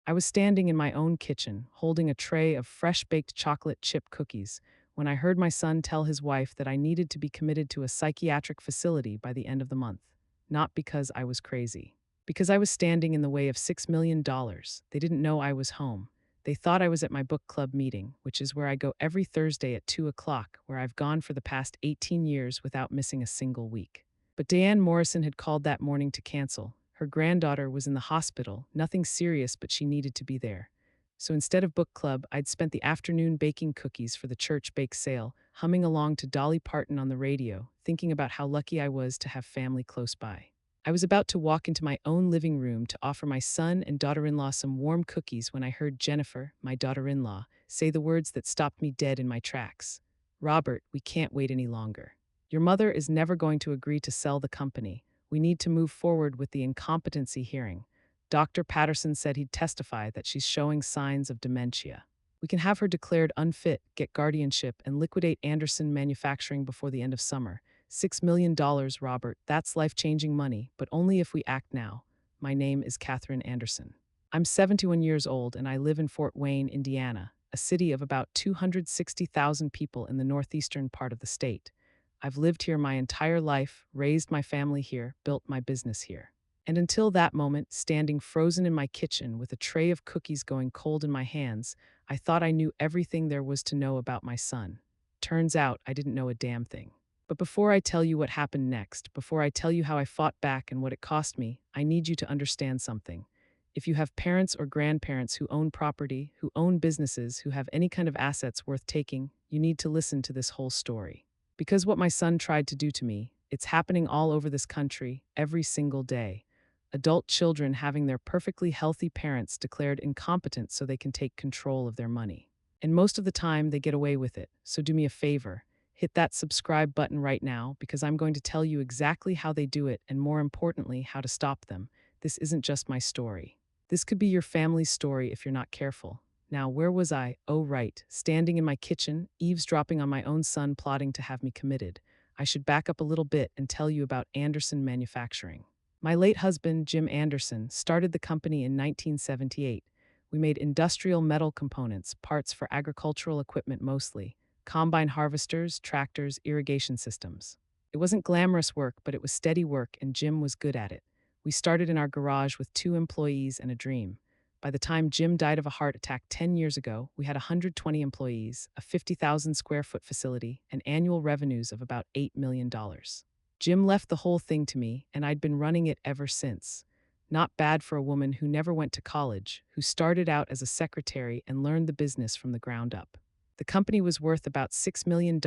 I was standing in my own kitchen, holding a tray of fresh-baked chocolate chip cookies, when I heard my son tell his wife that I needed to be committed to a psychiatric facility by the end of the month. Not because I was crazy. Because I was standing in the way of $6 million. They didn't know I was home. They thought I was at my book club meeting, which is where I go every Thursday at 2 o'clock, where I've gone for the past 18 years without missing a single week. But Diane Morrison had called that morning to cancel. Her granddaughter was in the hospital, nothing serious, but she needed to be there. So instead of book club, I'd spent the afternoon baking cookies for the church bake sale, humming along to Dolly Parton on the radio, thinking about how lucky I was to have family close by. I was about to walk into my own living room to offer my son and daughter-in-law some warm cookies when I heard Jennifer, my daughter-in-law, say the words that stopped me dead in my tracks. "Robert, we can't wait any longer. Your mother is never going to agree to sell the company. We need to move forward with the incompetency hearing. Dr. Patterson said he'd testify that she's showing signs of dementia. We can have her declared unfit, get guardianship, and liquidate Anderson Manufacturing before the end of summer. $6 million, Robert, that's life-changing money, but only if we act now. My name is Katherine Anderson. I'm 71 years old and I live in Fort Wayne, Indiana, a city of about 260,000 people in the northeastern part of the state. I've lived here my entire life, raised my family here, built my business here. And until that moment, standing frozen in my kitchen with a tray of cookies going cold in my hands, I thought I knew everything there was to know about my son. Turns out I didn't know a damn thing. But before I tell you what happened next, before I tell you how I fought back and what it cost me, I need you to understand something. If you have parents or grandparents who own property, who own businesses, who have any kind of assets worth taking, you need to listen to this whole story. Because what my son tried to do to me, it's happening all over this country, every single day. Adult children having their perfectly healthy parents declared incompetent so they can take control of their money. And most of the time, they get away with it. So do me a favor. Hit that subscribe button right now because I'm going to tell you exactly how they do it and, more importantly, how to stop them. This isn't just my story. This could be your family's story if you're not careful. Now, where was I? Oh, right, standing in my kitchen, eavesdropping on my own son plotting to have me committed. I should back up a little bit and tell you about Anderson Manufacturing. My late husband, Jim Anderson, started the company in 1978. We made industrial metal components, parts for agricultural equipment mostly, combine harvesters, tractors, irrigation systems. It wasn't glamorous work, but it was steady work, and Jim was good at it. We started in our garage with 2 employees and a dream. By the time Jim died of a heart attack 10 years ago, we had 120 employees, a 50,000 square foot facility, and annual revenues of about $8 million. Jim left the whole thing to me, and I'd been running it ever since. Not bad for a woman who never went to college, who started out as a secretary and learned the business from the ground up. The company was worth about $6 million,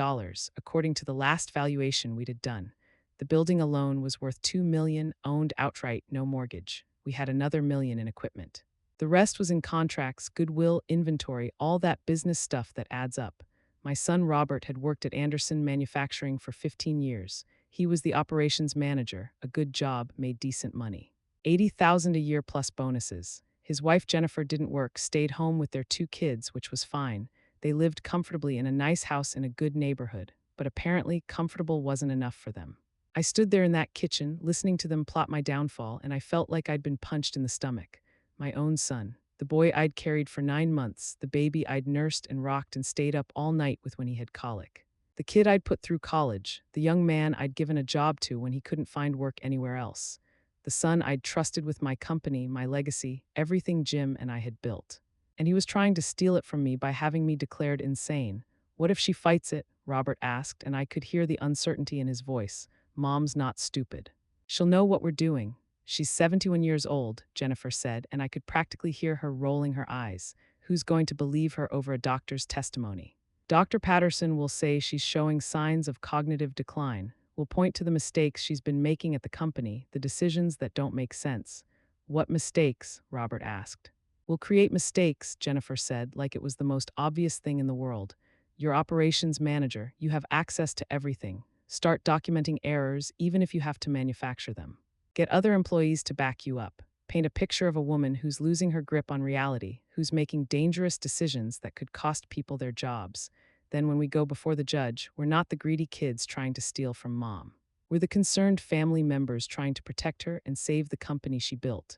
according to the last valuation we'd had done. The building alone was worth $2 million, owned outright, no mortgage. We had another $1 million in equipment. The rest was in contracts, goodwill, inventory, all that business stuff that adds up. My son Robert had worked at Anderson Manufacturing for 15 years. He was the operations manager, a good job, made decent money. $80,000 a year plus bonuses. His wife Jennifer didn't work, stayed home with their 2 kids, which was fine. They lived comfortably in a nice house in a good neighborhood, but apparently comfortable wasn't enough for them. I stood there in that kitchen, listening to them plot my downfall, and I felt like I'd been punched in the stomach. My own son, the boy I'd carried for 9 months, the baby I'd nursed and rocked and stayed up all night with when he had colic. The kid I'd put through college, the young man I'd given a job to when he couldn't find work anywhere else. The son I'd trusted with my company, my legacy, everything Jim and I had built. And he was trying to steal it from me by having me declared insane. What if she fights it? Robert asked, and I could hear the uncertainty in his voice. Mom's not stupid. She'll know what we're doing. She's 71 years old, Jennifer said, and I could practically hear her rolling her eyes. Who's going to believe her over a doctor's testimony? Dr. Patterson will say she's showing signs of cognitive decline, will point to the mistakes she's been making at the company, the decisions that don't make sense. What mistakes? Robert asked. We'll create mistakes, Jennifer said, like it was the most obvious thing in the world. You're operations manager, you have access to everything. Start documenting errors, even if you have to manufacture them. Get other employees to back you up. Paint a picture of a woman who's losing her grip on reality, who's making dangerous decisions that could cost people their jobs. Then when we go before the judge, we're not the greedy kids trying to steal from mom. We're the concerned family members trying to protect her and save the company she built.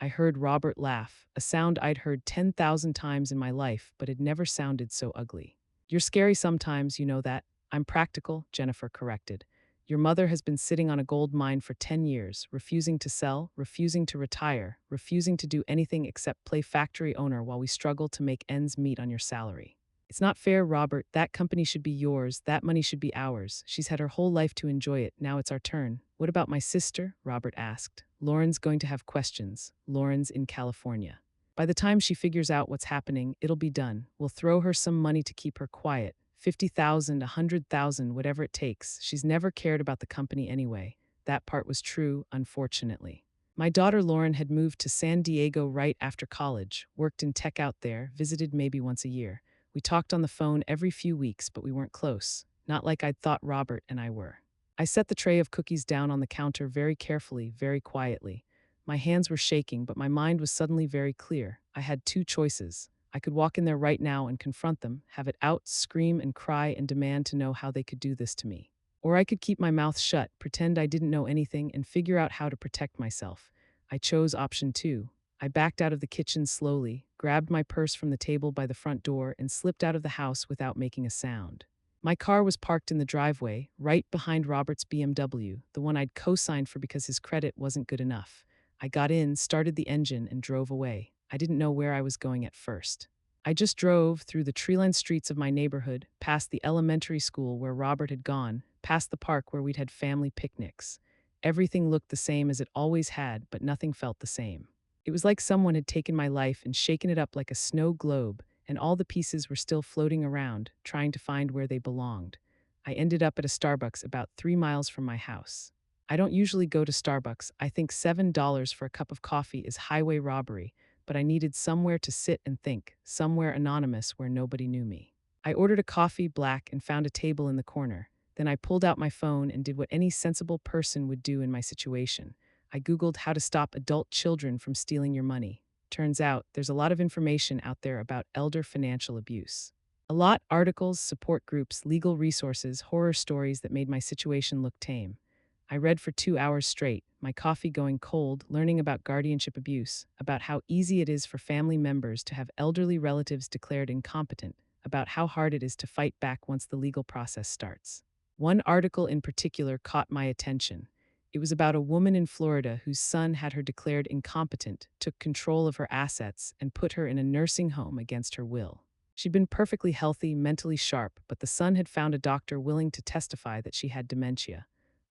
I heard Robert laugh, a sound I'd heard 10,000 times in my life, but had never sounded so ugly. You're scary sometimes, you know that. I'm practical, Jennifer corrected. Your mother has been sitting on a gold mine for 10 years, refusing to sell, refusing to retire, refusing to do anything except play factory owner while we struggle to make ends meet on your salary. It's not fair, Robert. That company should be yours. That money should be ours. She's had her whole life to enjoy it. Now it's our turn. What about my sister? Robert asked. Lauren's going to have questions. Lauren's in California. By the time she figures out what's happening, it'll be done. We'll throw her some money to keep her quiet. 50,000, 100,000, whatever it takes. She's never cared about the company anyway. That part was true, unfortunately. My daughter Lauren had moved to San Diego right after college, worked in tech out there, visited maybe once a year. We talked on the phone every few weeks, but we weren't close. Not like I'd thought Robert and I were. I set the tray of cookies down on the counter very carefully, very quietly. My hands were shaking, but my mind was suddenly very clear. I had two choices. I could walk in there right now and confront them, have it out, scream and cry and demand to know how they could do this to me. Or I could keep my mouth shut, pretend I didn't know anything, and figure out how to protect myself. I chose option 2. I backed out of the kitchen slowly, grabbed my purse from the table by the front door, and slipped out of the house without making a sound. My car was parked in the driveway, right behind Robert's BMW, the one I'd co-signed for because his credit wasn't good enough. I got in, started the engine, and drove away. I didn't know where I was going at first. I just drove through the tree-lined streets of my neighborhood, past the elementary school where Robert had gone, past the park where we'd had family picnics. Everything looked the same as it always had, but nothing felt the same. It was like someone had taken my life and shaken it up like a snow globe, and all the pieces were still floating around, trying to find where they belonged. I ended up at a Starbucks about 3 miles from my house. I don't usually go to Starbucks. I think $7 for a cup of coffee is highway robbery, but I needed somewhere to sit and think, somewhere anonymous where nobody knew me. I ordered a coffee black and found a table in the corner. Then I pulled out my phone and did what any sensible person would do in my situation. I Googled how to stop adult children from stealing your money. Turns out, there's a lot of information out there about elder financial abuse. A lot articles, support groups, legal resources, horror stories that made my situation look tame. I read for 2 hours straight, my coffee going cold, learning about guardianship abuse, about how easy it is for family members to have elderly relatives declared incompetent, about how hard it is to fight back once the legal process starts. One article in particular caught my attention. It was about a woman in Florida whose son had her declared incompetent, took control of her assets, and put her in a nursing home against her will. She'd been perfectly healthy, mentally sharp, but the son had found a doctor willing to testify that she had dementia.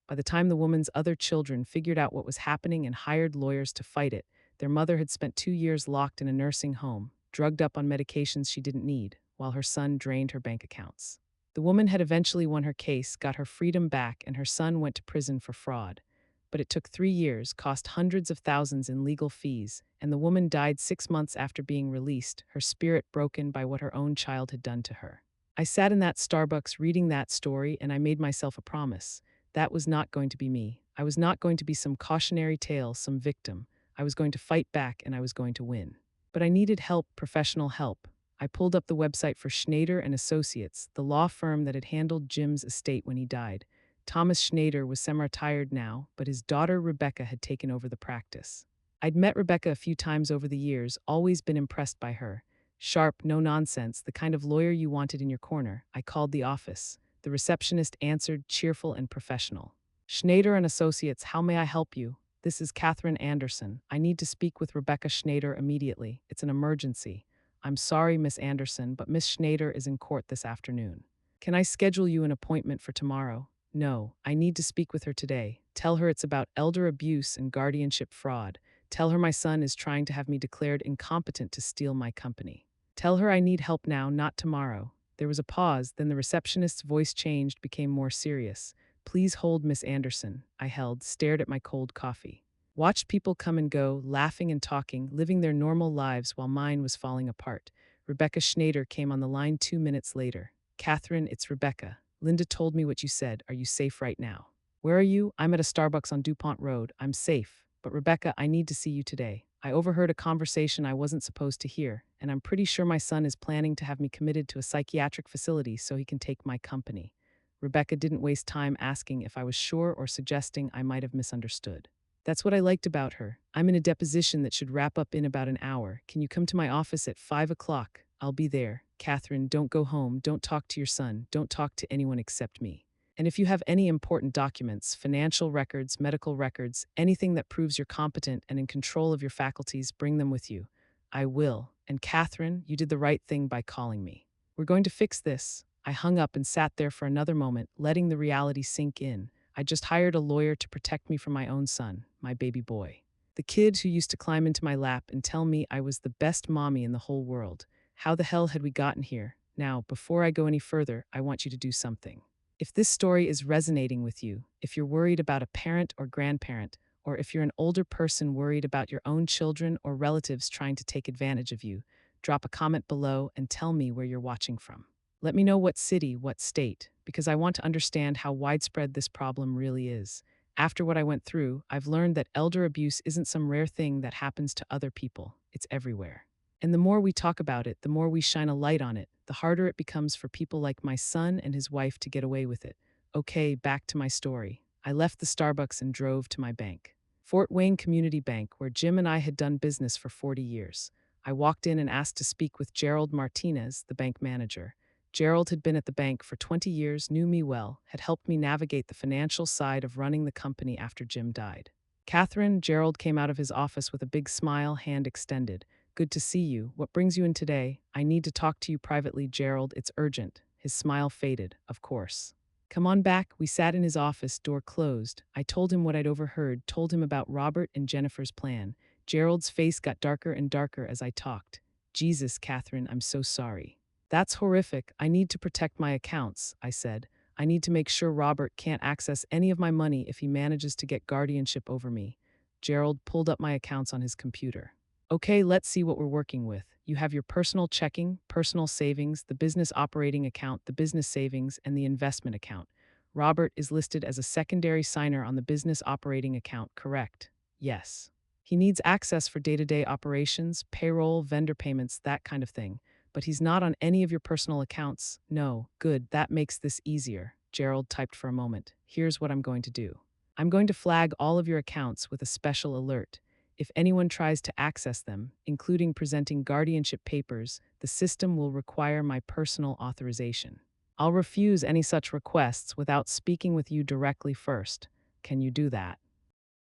By the time the woman's other children figured out what was happening and hired lawyers to fight it, their mother had spent 2 years locked in a nursing home, drugged up on medications she didn't need, while her son drained her bank accounts. The woman had eventually won her case, got her freedom back, and her son went to prison for fraud. But it took 3 years, cost hundreds of thousands in legal fees, and the woman died 6 months after being released, her spirit broken by what her own child had done to her. I sat in that Starbucks reading that story, and I made myself a promise. That was not going to be me. I was not going to be some cautionary tale, some victim. I was going to fight back, and I was going to win. But I needed help, professional help. I pulled up the website for Schneider and Associates, the law firm that had handled Jim's estate when he died. Thomas Schneider was semi-retired now, but his daughter Rebecca had taken over the practice. I'd met Rebecca a few times over the years, always been impressed by her. Sharp, no nonsense, the kind of lawyer you wanted in your corner. I called the office. The receptionist answered, cheerful and professional. Schneider and Associates, how may I help you? This is Catherine Anderson. I need to speak with Rebecca Schneider immediately. It's an emergency. I'm sorry, Miss Anderson, but Miss Schneider is in court this afternoon. Can I schedule you an appointment for tomorrow? No, I need to speak with her today. Tell her it's about elder abuse and guardianship fraud. Tell her my son is trying to have me declared incompetent to steal my company. Tell her I need help now, not tomorrow. There was a pause, then the receptionist's voice changed, became more serious. Please hold, Miss Anderson. I held, stared at my cold coffee. Watched people come and go, laughing and talking, living their normal lives while mine was falling apart. Rebecca Schneider came on the line 2 minutes later. Catherine, it's Rebecca. Linda told me what you said. Are you safe right now? Where are you? I'm at a Starbucks on DuPont Road. I'm safe. But Rebecca, I need to see you today. I overheard a conversation I wasn't supposed to hear, and I'm pretty sure my son is planning to have me committed to a psychiatric facility so he can take my company. Rebecca didn't waste time asking if I was sure or suggesting I might have misunderstood. That's what I liked about her. I'm in a deposition that should wrap up in about an hour. Can you come to my office at 5 o'clock? I'll be there. Catherine, don't go home. Don't talk to your son. Don't talk to anyone except me. And if you have any important documents, financial records, medical records, anything that proves you're competent and in control of your faculties, bring them with you. I will. And Catherine, you did the right thing by calling me. We're going to fix this. I hung up and sat there for another moment, letting the reality sink in. I just hired a lawyer to protect me from my own son, my baby boy. The kid who used to climb into my lap and tell me I was the best mommy in the whole world. How the hell had we gotten here? Now, before I go any further, I want you to do something. If this story is resonating with you, if you're worried about a parent or grandparent, or if you're an older person worried about your own children or relatives trying to take advantage of you, drop a comment below and tell me where you're watching from. Let me know what city, what state, because I want to understand how widespread this problem really is. After what I went through, I've learned that elder abuse isn't some rare thing that happens to other people. It's everywhere. And the more we talk about it, the more we shine a light on it, the harder it becomes for people like my son and his wife to get away with it. Okay, back to my story. I left the Starbucks and drove to my bank. Fort Wayne Community Bank, where Jim and I had done business for 40 years. I walked in and asked to speak with Gerald Martinez, the bank manager. Gerald had been at the bank for 20 years, knew me well, had helped me navigate the financial side of running the company after Jim died. Catherine, Gerald came out of his office with a big smile, hand extended. Good to see you. What brings you in today? I need to talk to you privately, Gerald. It's urgent. His smile faded, of course. Come on back. We sat in his office, door closed. I told him what I'd overheard, told him about Robert and Jennifer's plan. Gerald's face got darker and darker as I talked. Jesus, Catherine, I'm so sorry. That's horrific. I need to protect my accounts, I said. I need to make sure Robert can't access any of my money if he manages to get guardianship over me. Gerald pulled up my accounts on his computer. Okay, let's see what we're working with. You have your personal checking, personal savings, the business operating account, the business savings, and the investment account. Robert is listed as a secondary signer on the business operating account, correct? Yes. He needs access for day-to-day operations, payroll, vendor payments, that kind of thing. But he's not on any of your personal accounts. No, good, that makes this easier. Gerald typed for a moment. Here's what I'm going to do. I'm going to flag all of your accounts with a special alert. If anyone tries to access them, including presenting guardianship papers, the system will require my personal authorization. I'll refuse any such requests without speaking with you directly first. Can you do that?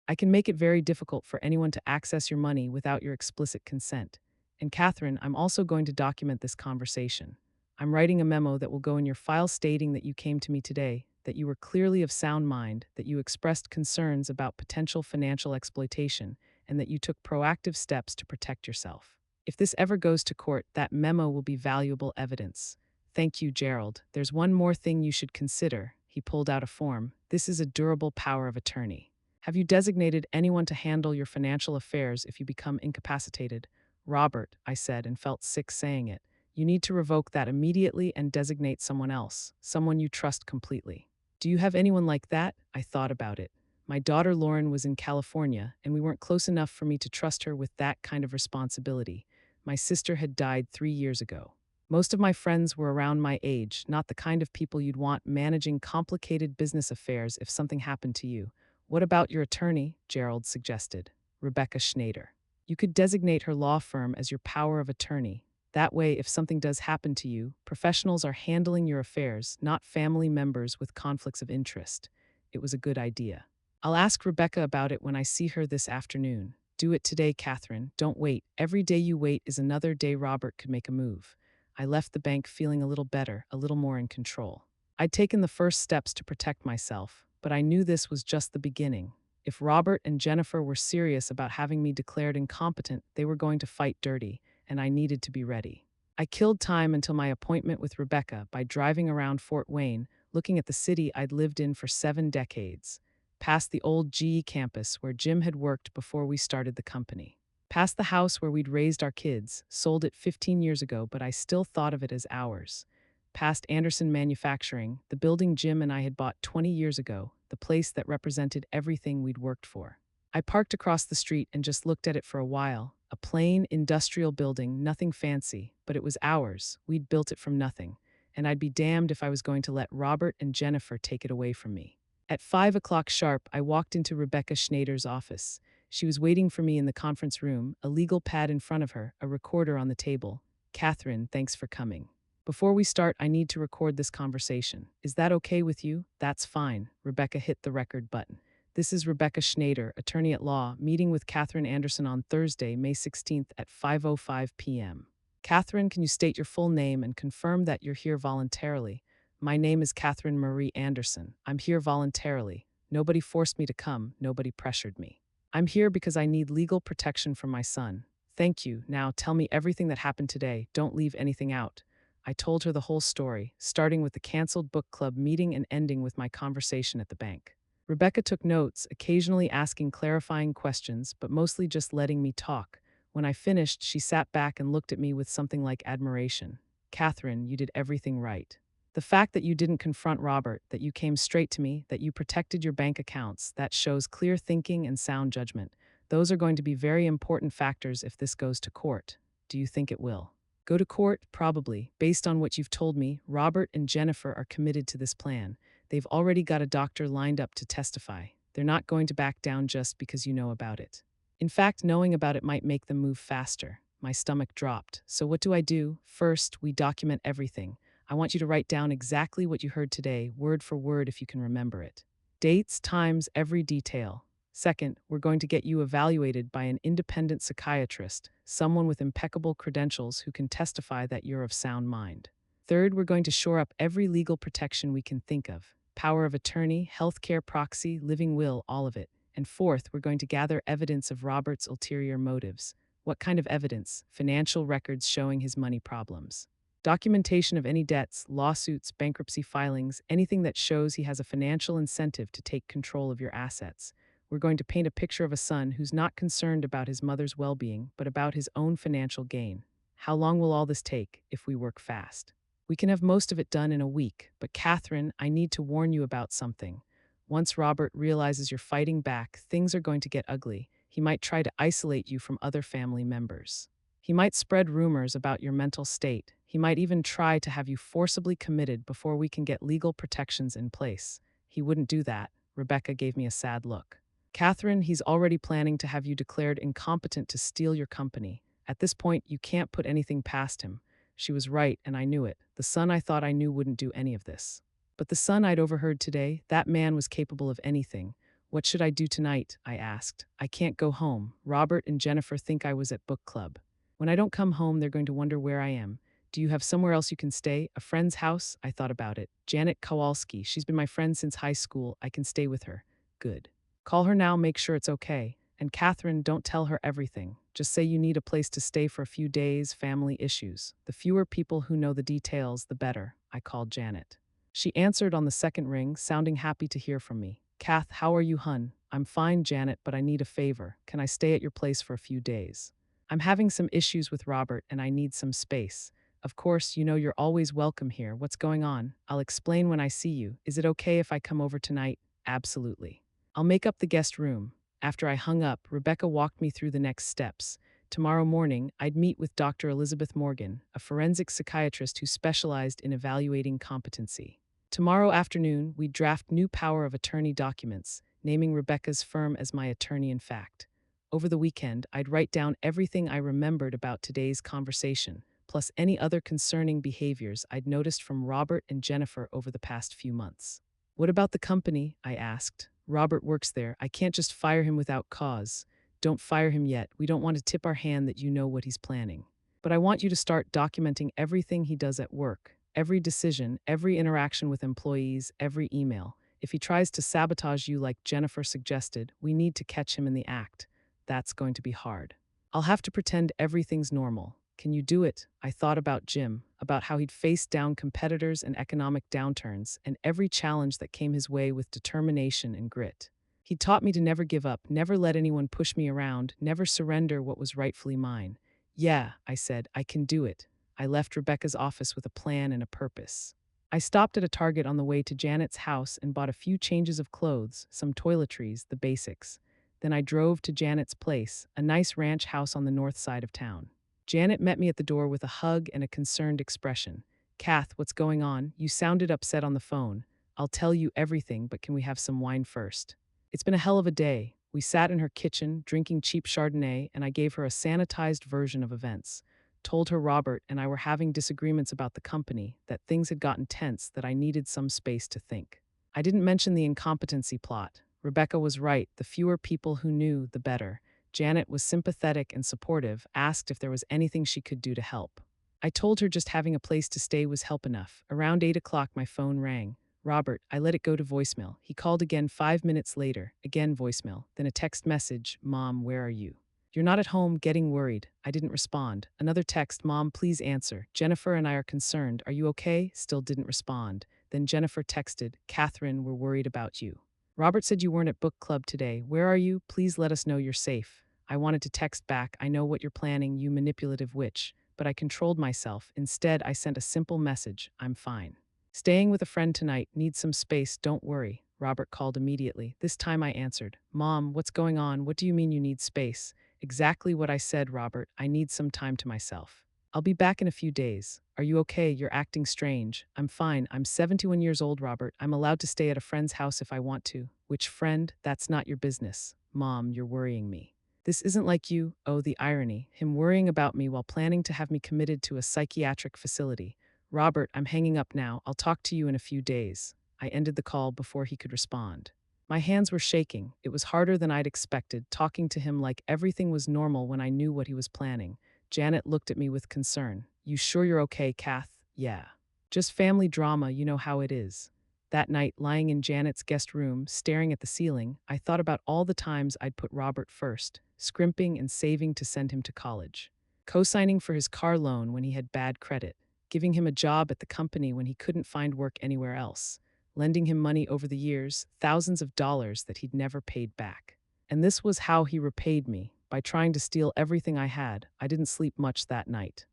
I can make it very difficult for anyone to access your money without your explicit consent. And Catherine, I'm also going to document this conversation. I'm writing a memo that will go in your file stating that you came to me today, that you were clearly of sound mind, that you expressed concerns about potential financial exploitation, and that you took proactive steps to protect yourself. If this ever goes to court, that memo will be valuable evidence. Thank you, Gerald. There's one more thing you should consider. He pulled out a form. This is a durable power of attorney. Have you designated anyone to handle your financial affairs if you become incapacitated? Robert, I said and felt sick saying it. You need to revoke that immediately and designate someone else, someone you trust completely. Do you have anyone like that? I thought about it. My daughter Lauren was in California, and we weren't close enough for me to trust her with that kind of responsibility. My sister had died 3 years ago. Most of my friends were around my age, not the kind of people you'd want managing complicated business affairs if something happened to you. What about your attorney? Gerald suggested. Rebecca Schneider. You could designate her law firm as your power of attorney. That way, if something does happen to you, professionals are handling your affairs, not family members with conflicts of interest. It was a good idea. I'll ask Rebecca about it when I see her this afternoon. Do it today, Catherine. Don't wait. Every day you wait is another day Robert could make a move. I left the bank feeling a little better, a little more in control. I'd taken the first steps to protect myself, but I knew this was just the beginning. If Robert and Jennifer were serious about having me declared incompetent, they were going to fight dirty, and I needed to be ready. I killed time until my appointment with Rebecca by driving around Fort Wayne, looking at the city I'd lived in for 7 decades. Past the old GE campus where Jim had worked before we started the company. Past the house where we'd raised our kids, sold it 15 years ago, but I still thought of it as ours. Past Anderson Manufacturing, the building Jim and I had bought 20 years ago, the place that represented everything we'd worked for. I parked across the street and just looked at it for a while. A plain, industrial building, nothing fancy, but it was ours. We'd built it from nothing, and I'd be damned if I was going to let Robert and Jennifer take it away from me. At 5 o'clock sharp, I walked into Rebecca Schneider's office. She was waiting for me in the conference room, a legal pad in front of her, a recorder on the table. Catherine, thanks for coming. Before we start, I need to record this conversation. Is that okay with you? That's fine. Rebecca hit the record button. This is Rebecca Schneider, attorney at law, meeting with Catherine Anderson on Thursday, May 16th at 5:05 p.m. Catherine, can you state your full name and confirm that you're here voluntarily? My name is Catherine Marie Anderson. I'm here voluntarily. Nobody forced me to come. Nobody pressured me. I'm here because I need legal protection from my son. Thank you. Now tell me everything that happened today. Don't leave anything out. I told her the whole story, starting with the canceled book club meeting and ending with my conversation at the bank. Rebecca took notes, occasionally asking clarifying questions, but mostly just letting me talk. When I finished, she sat back and looked at me with something like admiration. Catherine, you did everything right. The fact that you didn't confront Robert, that you came straight to me, that you protected your bank accounts, that shows clear thinking and sound judgment. Those are going to be very important factors if this goes to court. Do you think it will? Go to court? Probably. Based on what you've told me, Robert and Jennifer are committed to this plan. They've already got a doctor lined up to testify. They're not going to back down just because you know about it. In fact, knowing about it might make them move faster. My stomach dropped. So what do? First, we document everything. I want you to write down exactly what you heard today, word for word if you can remember it. Dates, times, every detail. Second, we're going to get you evaluated by an independent psychiatrist, someone with impeccable credentials who can testify that you're of sound mind. Third, we're going to shore up every legal protection we can think of. Power of attorney, healthcare proxy, living will, all of it. And fourth, we're going to gather evidence of Robert's ulterior motives. What kind of evidence? Financial records showing his money problems. Documentation of any debts, lawsuits, bankruptcy filings, anything that shows he has a financial incentive to take control of your assets. We're going to paint a picture of a son who's not concerned about his mother's well-being, but about his own financial gain. How long will all this take if we work fast? We can have most of it done in a week, but Catherine, I need to warn you about something. Once Robert realizes you're fighting back, things are going to get ugly. He might try to isolate you from other family members. He might spread rumors about your mental state. He might even try to have you forcibly committed before we can get legal protections in place. He wouldn't do that. Rebecca gave me a sad look. Catherine, he's already planning to have you declared incompetent to steal your company. At this point, you can't put anything past him. She was right, and I knew it. The son I thought I knew wouldn't do any of this. But the son I'd overheard today, that man was capable of anything. What should I do tonight? I asked. I can't go home. Robert and Jennifer think I was at book club. When I don't come home, they're going to wonder where I am. Do you have somewhere else you can stay? A friend's house? I thought about it. Janet Kowalski. She's been my friend since high school. I can stay with her. Good. Call her now, make sure it's okay. And Catherine, don't tell her everything. Just say you need a place to stay for a few days, family issues. The fewer people who know the details, the better. I called Janet. She answered on the second ring, sounding happy to hear from me. Kath, how are you, hun? I'm fine, Janet, but I need a favor. Can I stay at your place for a few days? I'm having some issues with Robert and I need some space. Of course, you know you're always welcome here. What's going on? I'll explain when I see you. Is it okay if I come over tonight? Absolutely. I'll make up the guest room. After I hung up, Rebecca walked me through the next steps. Tomorrow morning, I'd meet with Dr. Elizabeth Morgan, a forensic psychiatrist who specialized in evaluating competency. Tomorrow afternoon, we'd draft new power of attorney documents, naming Rebecca's firm as my attorney-in-fact. Over the weekend, I'd write down everything I remembered about today's conversation, plus any other concerning behaviors I'd noticed from Robert and Jennifer over the past few months. What about the company? I asked. Robert works there. I can't just fire him without cause. Don't fire him yet. We don't want to tip our hand that you know what he's planning. But I want you to start documenting everything he does at work, every decision, every interaction with employees, every email. If he tries to sabotage you like Jennifer suggested, we need to catch him in the act. That's going to be hard. I'll have to pretend everything's normal. Can you do it? I thought about Jim, about how he'd faced down competitors and economic downturns, and every challenge that came his way with determination and grit. He taught me to never give up, never let anyone push me around, never surrender what was rightfully mine. Yeah, I said, I can do it. I left Rebecca's office with a plan and a purpose. I stopped at a Target on the way to Janet's house and bought a few changes of clothes, some toiletries, the basics. Then I drove to Janet's place, a nice ranch house on the north side of town. Janet met me at the door with a hug and a concerned expression. Kath, what's going on? You sounded upset on the phone. I'll tell you everything, but can we have some wine first? It's been a hell of a day. We sat in her kitchen, drinking cheap Chardonnay, and I gave her a sanitized version of events. Told her Robert and I were having disagreements about the company, that things had gotten tense, that I needed some space to think. I didn't mention the incompetency plot. Rebecca was right. The fewer people who knew, the better. Janet was sympathetic and supportive, asked if there was anything she could do to help. I told her just having a place to stay was help enough. Around 8 o'clock, my phone rang. Robert, I let it go to voicemail. He called again 5 minutes later, again voicemail, then a text message, Mom, where are you? You're not at home, getting worried. I didn't respond. Another text, Mom, please answer. Jennifer and I are concerned. Are you okay? Still didn't respond. Then Jennifer texted, Catherine, we're worried about you. Robert said you weren't at book club today. Where are you? Please let us know you're safe. I wanted to text back, I know what you're planning, you manipulative witch, but I controlled myself. Instead, I sent a simple message, I'm fine. Staying with a friend tonight, need some space, don't worry. Robert called immediately. This time I answered, Mom, what's going on? What do you mean you need space? Exactly what I said, Robert. I need some time to myself. I'll be back in a few days. Are you okay? You're acting strange. I'm fine. I'm 71 years old, Robert. I'm allowed to stay at a friend's house if I want to. Which friend? That's not your business. Mom, you're worrying me. This isn't like you. Oh, the irony. Him worrying about me while planning to have me committed to a psychiatric facility. Robert, I'm hanging up now. I'll talk to you in a few days. I ended the call before he could respond. My hands were shaking. It was harder than I'd expected, talking to him like everything was normal when I knew what he was planning. Janet looked at me with concern. You sure you're okay, Kath? Yeah. Just family drama, you know how it is. That night, lying in Janet's guest room, staring at the ceiling, I thought about all the times I'd put Robert first, scrimping and saving to send him to college, co-signing for his car loan when he had bad credit, giving him a job at the company when he couldn't find work anywhere else, lending him money over the years, thousands of dollars that he'd never paid back. And this was how he repaid me, by trying to steal everything I had. I didn't sleep much that night.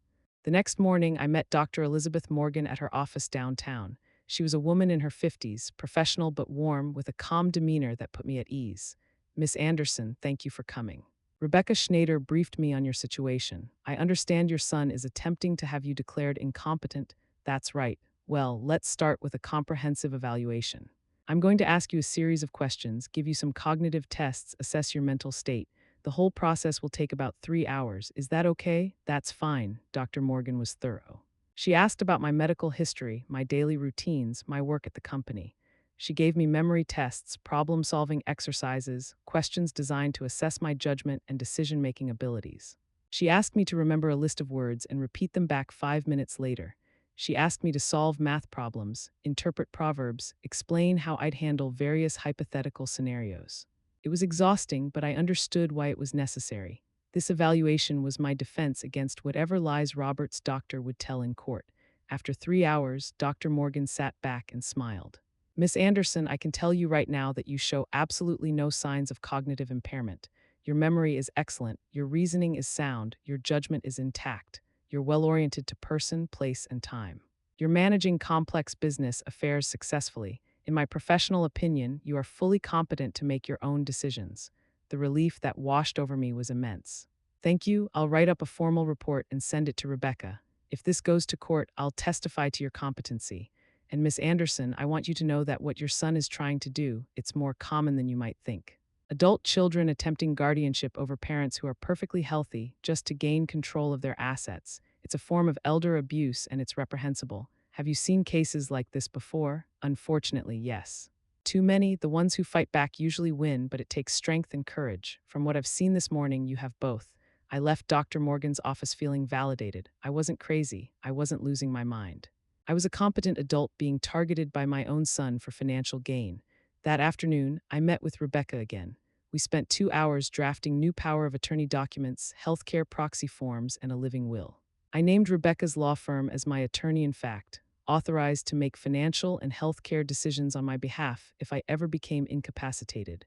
The next morning, I met Dr. Elizabeth Morgan at her office downtown. She was a woman in her 50s, professional but warm, with a calm demeanor that put me at ease. Miss Anderson, thank you for coming. Rebecca Schneider briefed me on your situation. I understand your son is attempting to have you declared incompetent. That's right. Well, let's start with a comprehensive evaluation. I'm going to ask you a series of questions, give you some cognitive tests, assess your mental state. The whole process will take about 3 hours. Is that okay? That's fine. Dr. Morgan was thorough. She asked about my medical history, my daily routines, my work at the company. She gave me memory tests, problem-solving exercises, questions designed to assess my judgment and decision-making abilities. She asked me to remember a list of words and repeat them back 5 minutes later. She asked me to solve math problems, interpret proverbs, explain how I'd handle various hypothetical scenarios. It was exhausting, but I understood why it was necessary. This evaluation was my defense against whatever lies Robert's doctor would tell in court. After 3 hours, Dr. Morgan sat back and smiled. Miss Anderson, I can tell you right now that you show absolutely no signs of cognitive impairment. Your memory is excellent, your reasoning is sound, your judgment is intact. You're well-oriented to person, place, and time. You're managing complex business affairs successfully. In my professional opinion, you are fully competent to make your own decisions. The relief that washed over me was immense. Thank you. I'll write up a formal report and send it to Rebecca. If this goes to court, I'll testify to your competency. And Miss Anderson, I want you to know that what your son is trying to do, it's more common than you might think. Adult children attempting guardianship over parents who are perfectly healthy just to gain control of their assets. It's a form of elder abuse and it's reprehensible. Have you seen cases like this before? Unfortunately, yes. Too many, the ones who fight back usually win, but it takes strength and courage. From what I've seen this morning, you have both. I left Dr. Morgan's office feeling validated. I wasn't crazy. I wasn't losing my mind. I was a competent adult being targeted by my own son for financial gain. That afternoon, I met with Rebecca again. We spent 2 hours drafting new power of attorney documents, healthcare proxy forms, and a living will. I named Rebecca's law firm as my attorney-in-fact, authorized to make financial and healthcare decisions on my behalf if I ever became incapacitated.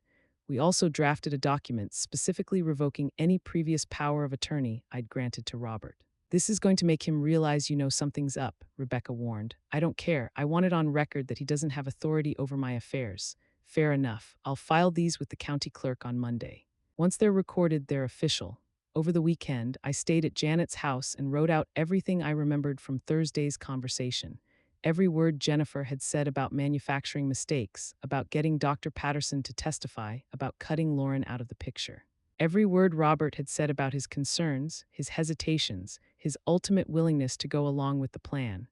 We also drafted a document specifically revoking any previous power of attorney I'd granted to Robert. This is going to make him realize you know something's up, Rebecca warned. I don't care. I want it on record that he doesn't have authority over my affairs. Fair enough. I'll file these with the county clerk on Monday. Once they're recorded, they're official. Over the weekend, I stayed at Janet's house and wrote out everything I remembered from Thursday's conversation. Every word Jennifer had said about manufacturing mistakes, about getting Dr. Patterson to testify, about cutting Lauren out of the picture. Every word Robert had said about his concerns, his hesitations, his ultimate willingness to go along with the plan.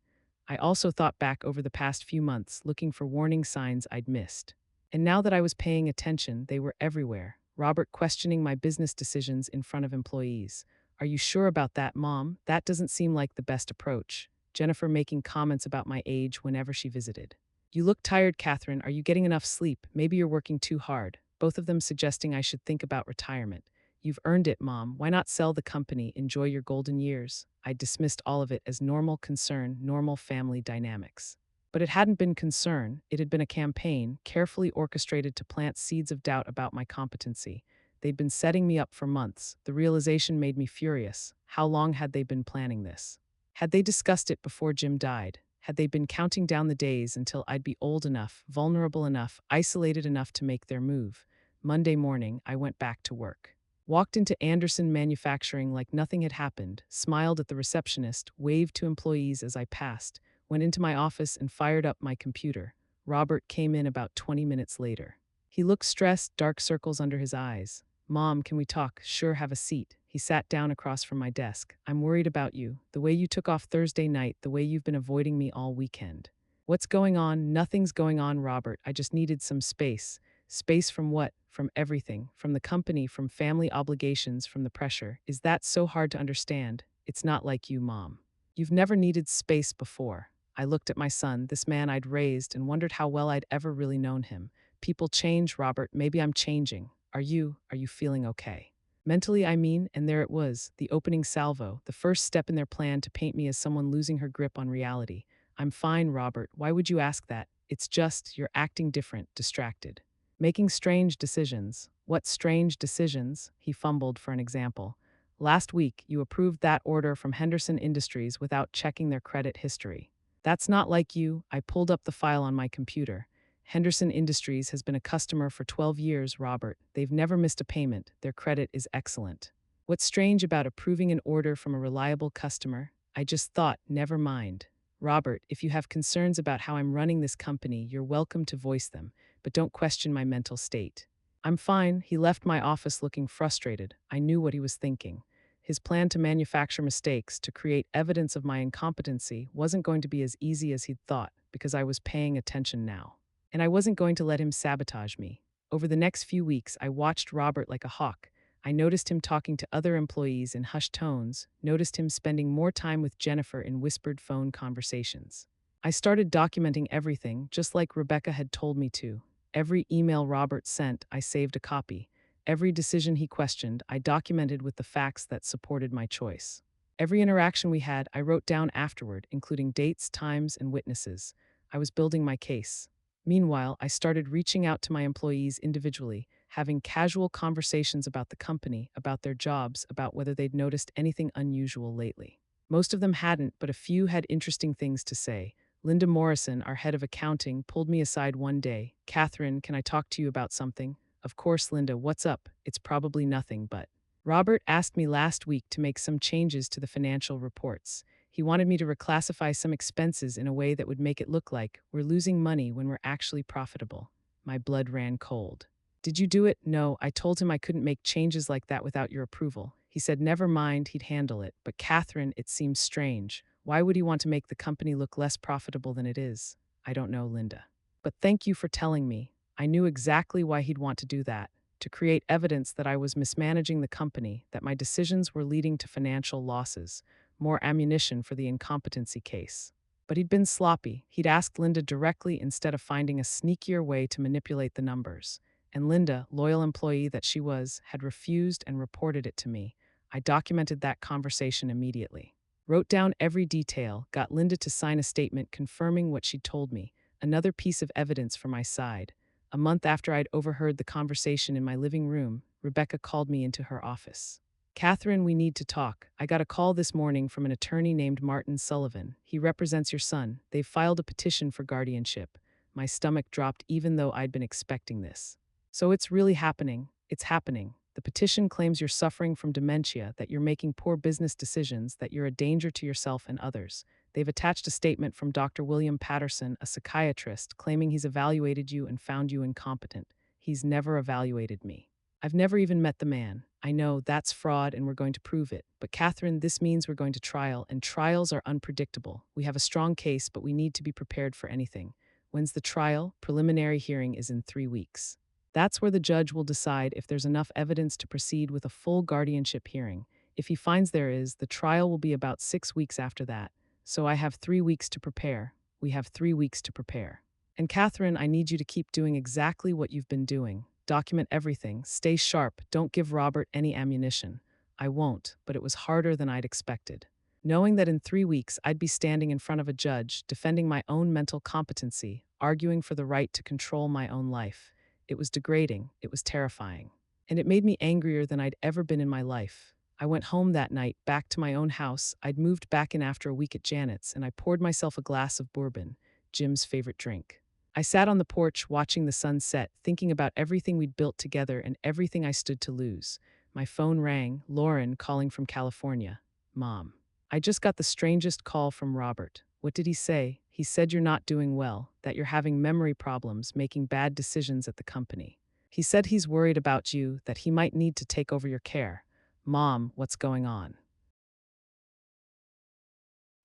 I also thought back over the past few months, looking for warning signs I'd missed. And now that I was paying attention, they were everywhere. Robert questioning my business decisions in front of employees. "Are you sure about that, Mom? That doesn't seem like the best approach." Jennifer making comments about my age whenever she visited. "You look tired, Catherine. Are you getting enough sleep? Maybe you're working too hard." Both of them suggesting I should think about retirement. "You've earned it, Mom. Why not sell the company, enjoy your golden years?" I dismissed all of it as normal concern, normal family dynamics. But it hadn't been concern, it had been a campaign, carefully orchestrated to plant seeds of doubt about my competency. They'd been setting me up for months. The realization made me furious. How long had they been planning this? Had they discussed it before Jim died? Had they been counting down the days until I'd be old enough, vulnerable enough, isolated enough to make their move? Monday morning, I went back to work. Walked into Anderson Manufacturing like nothing had happened, smiled at the receptionist, waved to employees as I passed, went into my office and fired up my computer. Robert came in about 20 minutes later. He looked stressed, dark circles under his eyes. "Mom, can we talk?" "Sure, have a seat." He sat down across from my desk. "I'm worried about you. The way you took off Thursday night, the way you've been avoiding me all weekend." "What's going on?" "Nothing's going on, Robert. I just needed some space." "Space from what?" "From everything. From the company, from family obligations, from the pressure." "Is that so hard to understand?" "It's not like you, Mom. You've never needed space before." I looked at my son, this man I'd raised, and wondered how well I'd ever really known him. "People change, Robert. Maybe I'm changing. Are you feeling okay?" Mentally, I mean, and there it was, the opening salvo, the first step in their plan to paint me as someone losing her grip on reality. "I'm fine, Robert. Why would you ask that? It's just, you're acting different, distracted. Making strange decisions." "What strange decisions?" He fumbled for an example. "Last week, you approved that order from Henderson Industries without checking their credit history." "That's not like you." I pulled up the file on my computer. "Henderson Industries has been a customer for 12 years, Robert. They've never missed a payment. Their credit is excellent." "What's strange about approving an order from a reliable customer?" I just thought, never mind. "Robert, if you have concerns about how I'm running this company, you're welcome to voice them, but don't question my mental state." "I'm fine." He left my office looking frustrated. I knew what he was thinking. His plan to manufacture mistakes, to create evidence of my incompetency, wasn't going to be as easy as he'd thought, because I was paying attention now. And I wasn't going to let him sabotage me. Over the next few weeks, I watched Robert like a hawk. I noticed him talking to other employees in hushed tones, noticed him spending more time with Jennifer in whispered phone conversations. I started documenting everything, just like Rebecca had told me to. Every email Robert sent, I saved a copy. Every decision he questioned, I documented with the facts that supported my choice. Every interaction we had, I wrote down afterward, including dates, times, and witnesses. I was building my case. Meanwhile, I started reaching out to my employees individually, having casual conversations about the company, about their jobs, about whether they'd noticed anything unusual lately. Most of them hadn't, but a few had interesting things to say. Linda Morrison, our head of accounting, pulled me aside one day. "Catherine, can I talk to you about something?" "Of course, Linda, what's up?" "It's probably nothing, but..." "Robert asked me last week to make some changes to the financial reports. He wanted me to reclassify some expenses in a way that would make it look like we're losing money when we're actually profitable." My blood ran cold. "Did you do it?" "No, I told him I couldn't make changes like that without your approval. He said never mind, he'd handle it. But Catherine, it seems strange. Why would he want to make the company look less profitable than it is?" "I don't know, Linda. But thank you for telling me." I knew exactly why he'd want to do that. To create evidence that I was mismanaging the company, that my decisions were leading to financial losses. More ammunition for the incompetency case. But he'd been sloppy. He'd asked Linda directly instead of finding a sneakier way to manipulate the numbers. And Linda, loyal employee that she was, had refused and reported it to me. I documented that conversation immediately. Wrote down every detail, got Linda to sign a statement confirming what she'd told me. Another piece of evidence for my side. A month after I'd overheard the conversation in my living room, Rebecca called me into her office. "Catherine, we need to talk. I got a call this morning from an attorney named Martin Sullivan. He represents your son. They've filed a petition for guardianship." My stomach dropped even though I'd been expecting this. "So it's really happening." "It's happening. The petition claims you're suffering from dementia, that you're making poor business decisions, that you're a danger to yourself and others. They've attached a statement from Dr. William Patterson, a psychiatrist, claiming he's evaluated you and found you incompetent. He's never evaluated me. I've never even met the man. I know that's fraud and we're going to prove it. But Catherine, this means we're going to trial, and trials are unpredictable. We have a strong case, but we need to be prepared for anything. When's the trial? Preliminary hearing is in 3 weeks. That's where the judge will decide if there's enough evidence to proceed with a full guardianship hearing. If he finds there is, the trial will be about 6 weeks after that. So I have 3 weeks to prepare. We have 3 weeks to prepare. And Catherine, I need you to keep doing exactly what you've been doing. Document everything. Stay sharp. Don't give Robert any ammunition. I won't, but it was harder than I'd expected. Knowing that in 3 weeks I'd be standing in front of a judge, defending my own mental competency, arguing for the right to control my own life. It was degrading. It was terrifying. And it made me angrier than I'd ever been in my life. I went home that night, back to my own house. I'd moved back in after a week at Janet's, and I poured myself a glass of bourbon, Jim's favorite drink. I sat on the porch watching the sun set, thinking about everything we'd built together and everything I stood to lose. My phone rang, Lauren calling from California. Mom. I just got the strangest call from Robert. What did he say? He said you're not doing well, that you're having memory problems, making bad decisions at the company. He said he's worried about you, that he might need to take over your care. Mom, what's going on?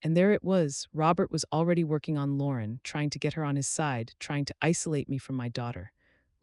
And there it was. Robert was already working on Lauren, trying to get her on his side, trying to isolate me from my daughter.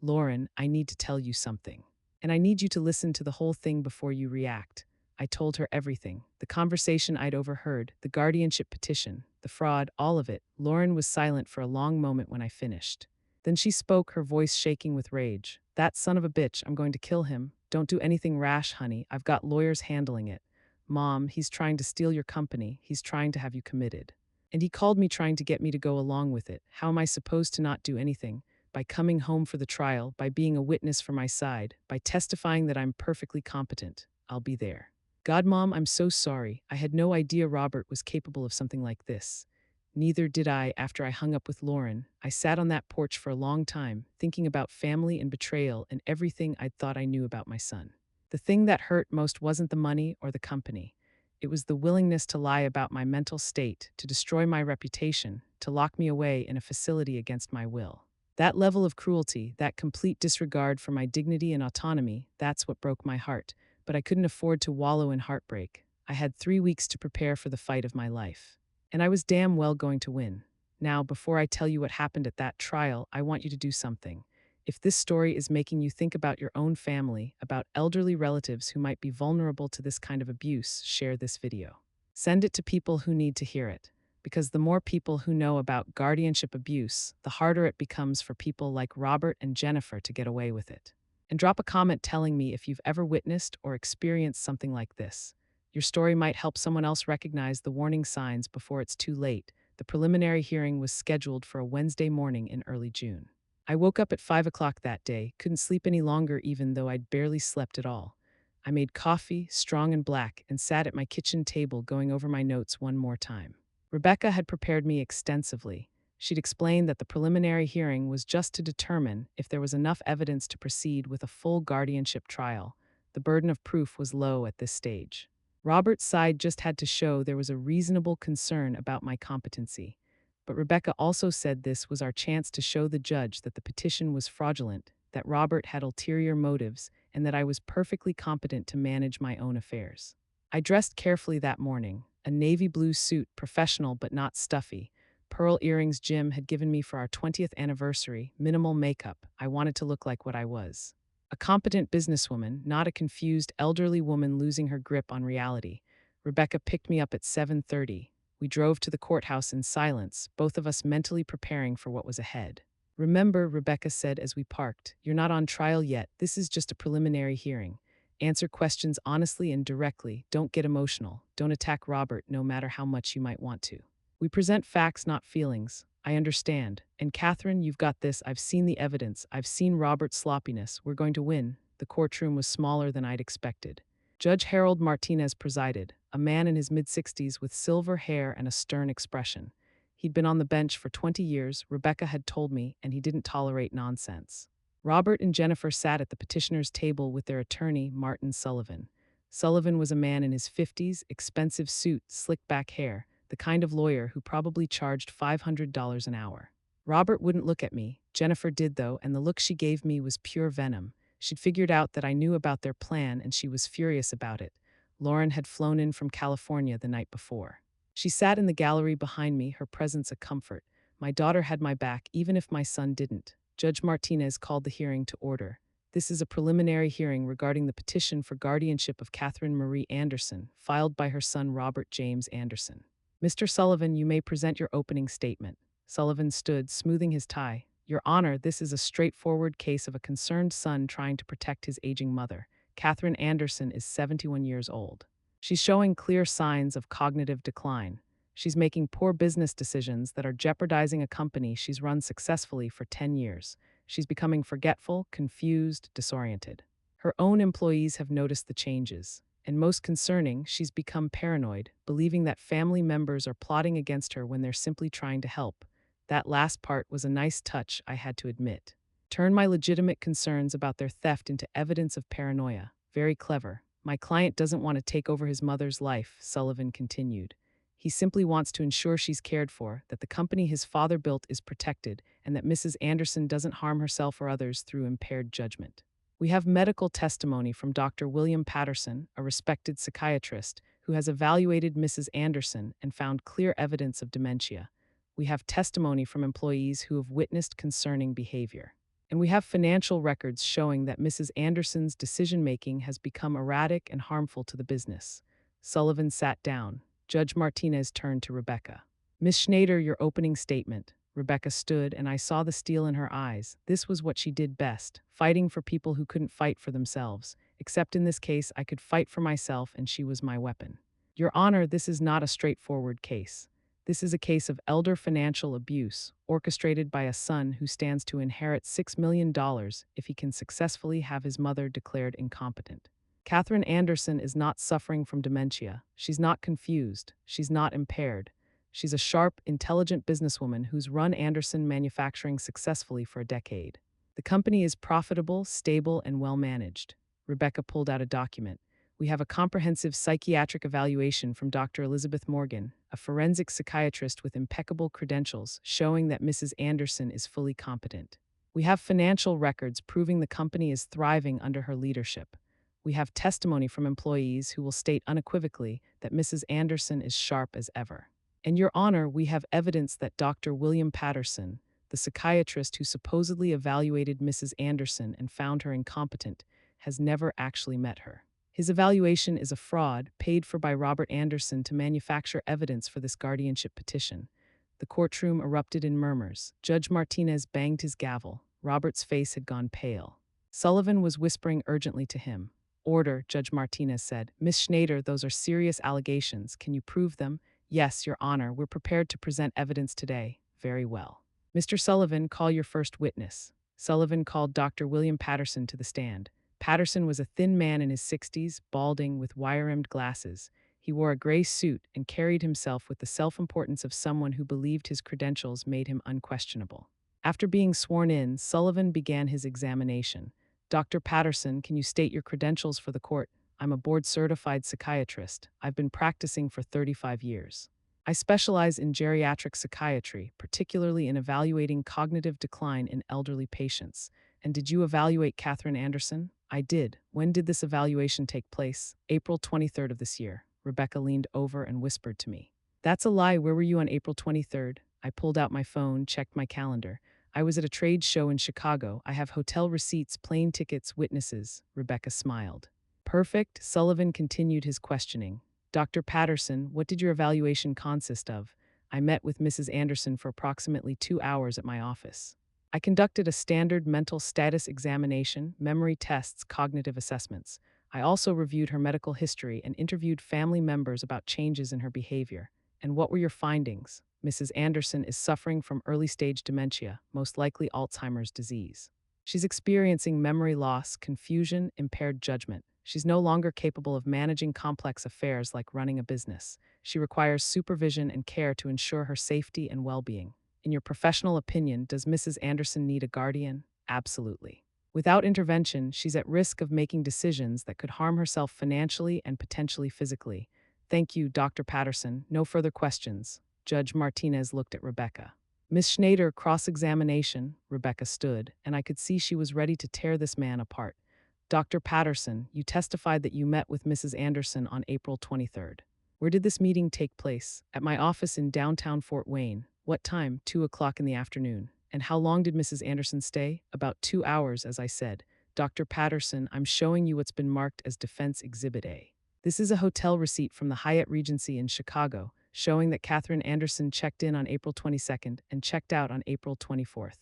Lauren, I need to tell you something. And I need you to listen to the whole thing before you react. I told her everything. The conversation I'd overheard, the guardianship petition, the fraud, all of it. Lauren was silent for a long moment when I finished. Then she spoke, her voice shaking with rage. That son of a bitch, I'm going to kill him. Don't do anything rash, honey. I've got lawyers handling it. Mom, he's trying to steal your company. He's trying to have you committed. And he called me trying to get me to go along with it. How am I supposed to not do anything? By coming home for the trial, by being a witness for my side, by testifying that I'm perfectly competent. I'll be there. God, Mom, I'm so sorry. I had no idea Robert was capable of something like this. Neither did I after I hung up with Lauren. I sat on that porch for a long time, thinking about family and betrayal and everything I'd thought I knew about my son. The thing that hurt most wasn't the money or the company. It was the willingness to lie about my mental state, to destroy my reputation, to lock me away in a facility against my will. That level of cruelty, that complete disregard for my dignity and autonomy, that's what broke my heart. But I couldn't afford to wallow in heartbreak. I had 3 weeks to prepare for the fight of my life. And I was damn well going to win. Now, before I tell you what happened at that trial, I want you to do something. If this story is making you think about your own family, about elderly relatives who might be vulnerable to this kind of abuse, share this video. Send it to people who need to hear it. Because the more people who know about guardianship abuse, the harder it becomes for people like Robert and Jennifer to get away with it. And drop a comment telling me if you've ever witnessed or experienced something like this. Your story might help someone else recognize the warning signs before it's too late. The preliminary hearing was scheduled for a Wednesday morning in early June. I woke up at 5 o'clock that day, couldn't sleep any longer even though I'd barely slept at all. I made coffee, strong and black, and sat at my kitchen table going over my notes one more time. Rebecca had prepared me extensively. She'd explained that the preliminary hearing was just to determine if there was enough evidence to proceed with a full guardianship trial. The burden of proof was low at this stage. Robert's side just had to show there was a reasonable concern about my competency. But Rebecca also said this was our chance to show the judge that the petition was fraudulent, that Robert had ulterior motives, and that I was perfectly competent to manage my own affairs. I dressed carefully that morning, a navy blue suit, professional but not stuffy, pearl earrings Jim had given me for our 20th anniversary, minimal makeup. I wanted to look like what I was. A competent businesswoman, not a confused elderly woman losing her grip on reality. Rebecca picked me up at 7:30. We drove to the courthouse in silence, both of us mentally preparing for what was ahead. Remember, Rebecca said as we parked, you're not on trial yet. This is just a preliminary hearing. Answer questions honestly and directly. Don't get emotional. Don't attack Robert, no matter how much you might want to. We present facts, not feelings. I understand. And Catherine, you've got this. I've seen the evidence. I've seen Robert's sloppiness. We're going to win. The courtroom was smaller than I'd expected. Judge Harold Martinez presided, a man in his mid-60s with silver hair and a stern expression. He'd been on the bench for 20 years, Rebecca had told me, and he didn't tolerate nonsense. Robert and Jennifer sat at the petitioner's table with their attorney, Martin Sullivan. Sullivan was a man in his 50s, expensive suit, slick back hair, the kind of lawyer who probably charged $500 an hour. Robert wouldn't look at me. Jennifer did, though, and the look she gave me was pure venom. She'd figured out that I knew about their plan, and she was furious about it. Lauren had flown in from California the night before. She sat in the gallery behind me, her presence a comfort. My daughter had my back, even if my son didn't. Judge Martinez called the hearing to order. This is a preliminary hearing regarding the petition for guardianship of Catherine Marie Anderson, filed by her son Robert James Anderson. Mr. Sullivan, you may present your opening statement. Sullivan stood, smoothing his tie. Your Honor, this is a straightforward case of a concerned son trying to protect his aging mother. Catherine Anderson is 71 years old. She's showing clear signs of cognitive decline. She's making poor business decisions that are jeopardizing a company she's run successfully for 10 years. She's becoming forgetful, confused, disoriented. Her own employees have noticed the changes. And most concerning, she's become paranoid, believing that family members are plotting against her when they're simply trying to help. That last part was a nice touch, I had to admit. Turn my legitimate concerns about their theft into evidence of paranoia. Very clever. My client doesn't want to take over his mother's life, Sullivan continued. He simply wants to ensure she's cared for, that the company his father built is protected, and that Mrs. Anderson doesn't harm herself or others through impaired judgment. We have medical testimony from Dr. William Patterson, a respected psychiatrist, who has evaluated Mrs. Anderson and found clear evidence of dementia. We have testimony from employees who have witnessed concerning behavior. And we have financial records showing that Mrs. Anderson's decision-making has become erratic and harmful to the business. Sullivan sat down. Judge Martinez turned to Rebecca. Miss Schneider, your opening statement. Rebecca stood, and I saw the steel in her eyes. This was what she did best, fighting for people who couldn't fight for themselves. Except in this case, I could fight for myself, and she was my weapon. Your Honor, this is not a straightforward case. This is a case of elder financial abuse, orchestrated by a son who stands to inherit $6 million if he can successfully have his mother declared incompetent. Catherine Anderson is not suffering from dementia. She's not confused. She's not impaired. She's a sharp, intelligent businesswoman who's run Anderson Manufacturing successfully for a decade. The company is profitable, stable, and well-managed. Rebecca pulled out a document. We have a comprehensive psychiatric evaluation from Dr. Elizabeth Morgan, a forensic psychiatrist with impeccable credentials, showing that Mrs. Anderson is fully competent. We have financial records proving the company is thriving under her leadership. We have testimony from employees who will state unequivocally that Mrs. Anderson is sharp as ever. And Your Honor, we have evidence that Dr. William Patterson, the psychiatrist who supposedly evaluated Mrs. Anderson and found her incompetent, has never actually met her. His evaluation is a fraud paid for by Robert Anderson to manufacture evidence for this guardianship petition. The courtroom erupted in murmurs. Judge Martinez banged his gavel. Robert's face had gone pale. Sullivan was whispering urgently to him. Order, Judge Martinez said. Miss Schneider, those are serious allegations. Can you prove them? Yes, Your Honor, we're prepared to present evidence today. Very well. Mr. Sullivan, call your first witness. Sullivan called Dr. William Patterson to the stand. Patterson was a thin man in his 60s, balding, with wire-rimmed glasses. He wore a gray suit and carried himself with the self-importance of someone who believed his credentials made him unquestionable. After being sworn in, Sullivan began his examination. Dr. Patterson, can you state your credentials for the court? I'm a board-certified psychiatrist. I've been practicing for 35 years. I specialize in geriatric psychiatry, particularly in evaluating cognitive decline in elderly patients. And did you evaluate Catherine Anderson? I did. When did this evaluation take place? April 23rd of this year. Rebecca leaned over and whispered to me. That's a lie. Where were you on April 23rd? I pulled out my phone, checked my calendar. I was at a trade show in Chicago. I have hotel receipts, plane tickets, witnesses. Rebecca smiled. Perfect. Sullivan continued his questioning. Dr. Patterson, what did your evaluation consist of? I met with Mrs. Anderson for approximately 2 hours at my office. I conducted a standard mental status examination, memory tests, cognitive assessments. I also reviewed her medical history and interviewed family members about changes in her behavior. And what were your findings? Mrs. Anderson is suffering from early-stage dementia, most likely Alzheimer's disease. She's experiencing memory loss, confusion, impaired judgment. She's no longer capable of managing complex affairs like running a business. She requires supervision and care to ensure her safety and well-being. In your professional opinion, does Mrs. Anderson need a guardian? Absolutely. Without intervention, she's at risk of making decisions that could harm herself financially and potentially physically. Thank you, Dr. Patterson. No further questions. Judge Martinez looked at Rebecca. Miss Schneider, cross-examination, Rebecca stood, and I could see she was ready to tear this man apart. Dr. Patterson, you testified that you met with Mrs. Anderson on April 23rd. Where did this meeting take place? At my office in downtown Fort Wayne. What time? 2 o'clock in the afternoon. And how long did Mrs. Anderson stay? About 2 hours, as I said. Dr. Patterson, I'm showing you what's been marked as Defense Exhibit A. This is a hotel receipt from the Hyatt Regency in Chicago, showing that Catherine Anderson checked in on April 22nd and checked out on April 24th.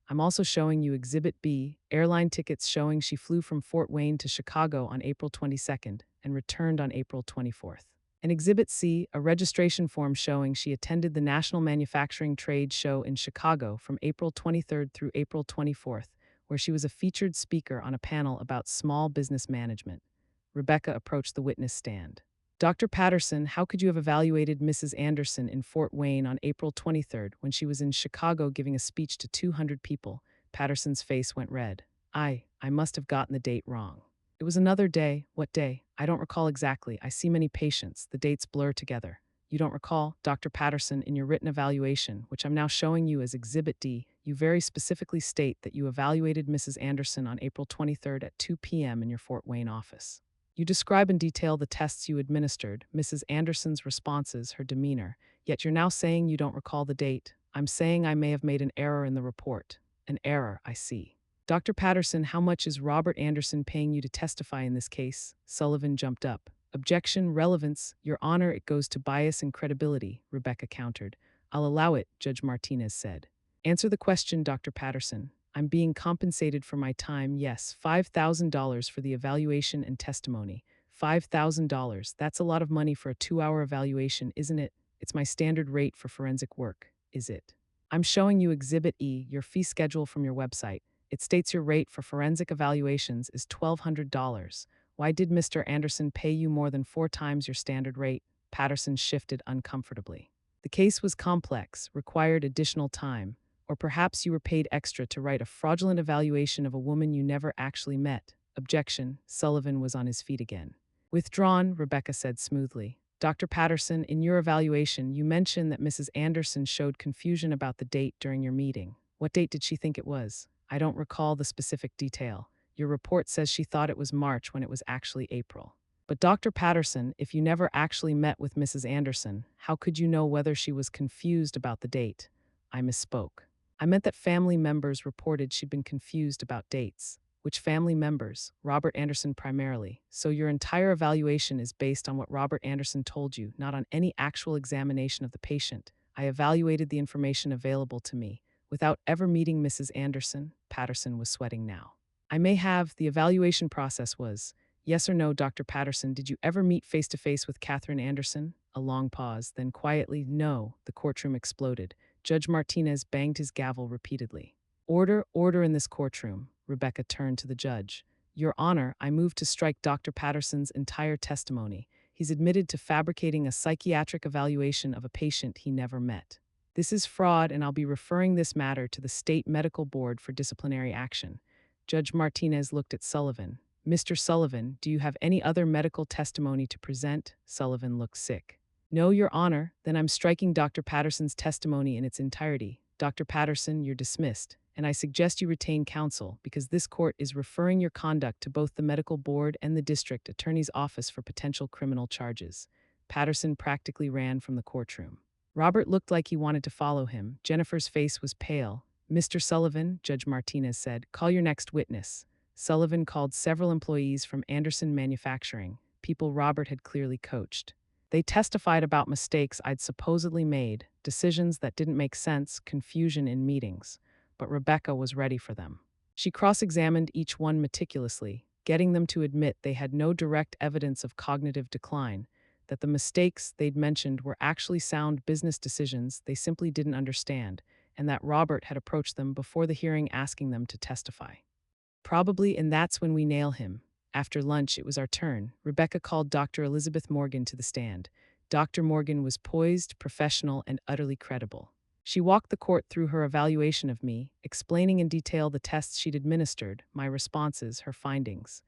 I'm also showing you Exhibit B, airline tickets showing she flew from Fort Wayne to Chicago on April 22nd and returned on April 24th. And Exhibit C, a registration form showing she attended the National Manufacturing Trade Show in Chicago from April 23rd through April 24th, where she was a featured speaker on a panel about small business management. Rebecca approached the witness stand. Dr. Patterson, how could you have evaluated Mrs. Anderson in Fort Wayne on April 23rd when she was in Chicago giving a speech to 200 people? Patterson's face went red. I must have gotten the date wrong. It was another day. What day? I don't recall exactly. I see many patients. The dates blur together. You don't recall? Dr. Patterson, in your written evaluation, which I'm now showing you as Exhibit D, you very specifically state that you evaluated Mrs. Anderson on April 23rd at 2 p.m. in your Fort Wayne office. You describe in detail the tests you administered, Mrs. Anderson's responses, her demeanor, yet you're now saying you don't recall the date. I'm saying I may have made an error in the report. An error, I see. Dr. Patterson, how much is Robert Anderson paying you to testify in this case? Sullivan jumped up. Objection, relevance, Your Honor, it goes to bias and credibility, Rebecca countered. I'll allow it, Judge Martinez said. Answer the question, Dr. Patterson. I'm being compensated for my time, yes, $5,000 for the evaluation and testimony. $5,000, that's a lot of money for a 2-hour evaluation, isn't it? It's my standard rate for forensic work, is it? I'm showing you Exhibit E, your fee schedule from your website. It states your rate for forensic evaluations is $1,200. Why did Mr. Anderson pay you more than 4 times your standard rate? Patterson shifted uncomfortably. The case was complex, required additional time, or perhaps you were paid extra to write a fraudulent evaluation of a woman you never actually met. Objection, Sullivan was on his feet again. Withdrawn, Rebecca said smoothly. Dr. Patterson, in your evaluation, you mentioned that Mrs. Anderson showed confusion about the date during your meeting. What date did she think it was? I don't recall the specific detail. Your report says she thought it was March when it was actually April. But Dr. Patterson, if you never actually met with Mrs. Anderson, how could you know whether she was confused about the date? I misspoke. I meant that family members reported she'd been confused about dates. Which family members? Robert Anderson primarily. So your entire evaluation is based on what Robert Anderson told you, not on any actual examination of the patient. I evaluated the information available to me. Without ever meeting Mrs. Anderson, Patterson was sweating now. I may have. The evaluation process was, yes or no, Dr. Patterson, did you ever meet face-to-face with Catherine Anderson? A long pause, then quietly, no. The courtroom exploded. Judge Martinez banged his gavel repeatedly. Order, order in this courtroom. Rebecca turned to the judge. Your Honor, I move to strike Dr. Patterson's entire testimony. He's admitted to fabricating a psychiatric evaluation of a patient he never met. This is fraud, and I'll be referring this matter to the State Medical Board for disciplinary action. Judge Martinez looked at Sullivan. Mr. Sullivan, do you have any other medical testimony to present? Sullivan looked sick. No, Your Honor. Then I'm striking Dr. Patterson's testimony in its entirety. Dr. Patterson, you're dismissed, and I suggest you retain counsel because this court is referring your conduct to both the medical board and the district attorney's office for potential criminal charges. Patterson practically ran from the courtroom. Robert looked like he wanted to follow him. Jennifer's face was pale. Mr. Sullivan, Judge Martinez said, call your next witness. Sullivan called several employees from Anderson Manufacturing, people Robert had clearly coached. They testified about mistakes I'd supposedly made, decisions that didn't make sense, confusion in meetings. But Rebecca was ready for them. She cross-examined each one meticulously, getting them to admit they had no direct evidence of cognitive decline, that the mistakes they'd mentioned were actually sound business decisions they simply didn't understand, and that Robert had approached them before the hearing asking them to testify. Probably, and that's when we nail him. After lunch, it was our turn. Rebecca called Dr. Elizabeth Morgan to the stand. Dr. Morgan was poised, professional, and utterly credible. She walked the court through her evaluation of me, explaining in detail the tests she'd administered, my responses, her findings.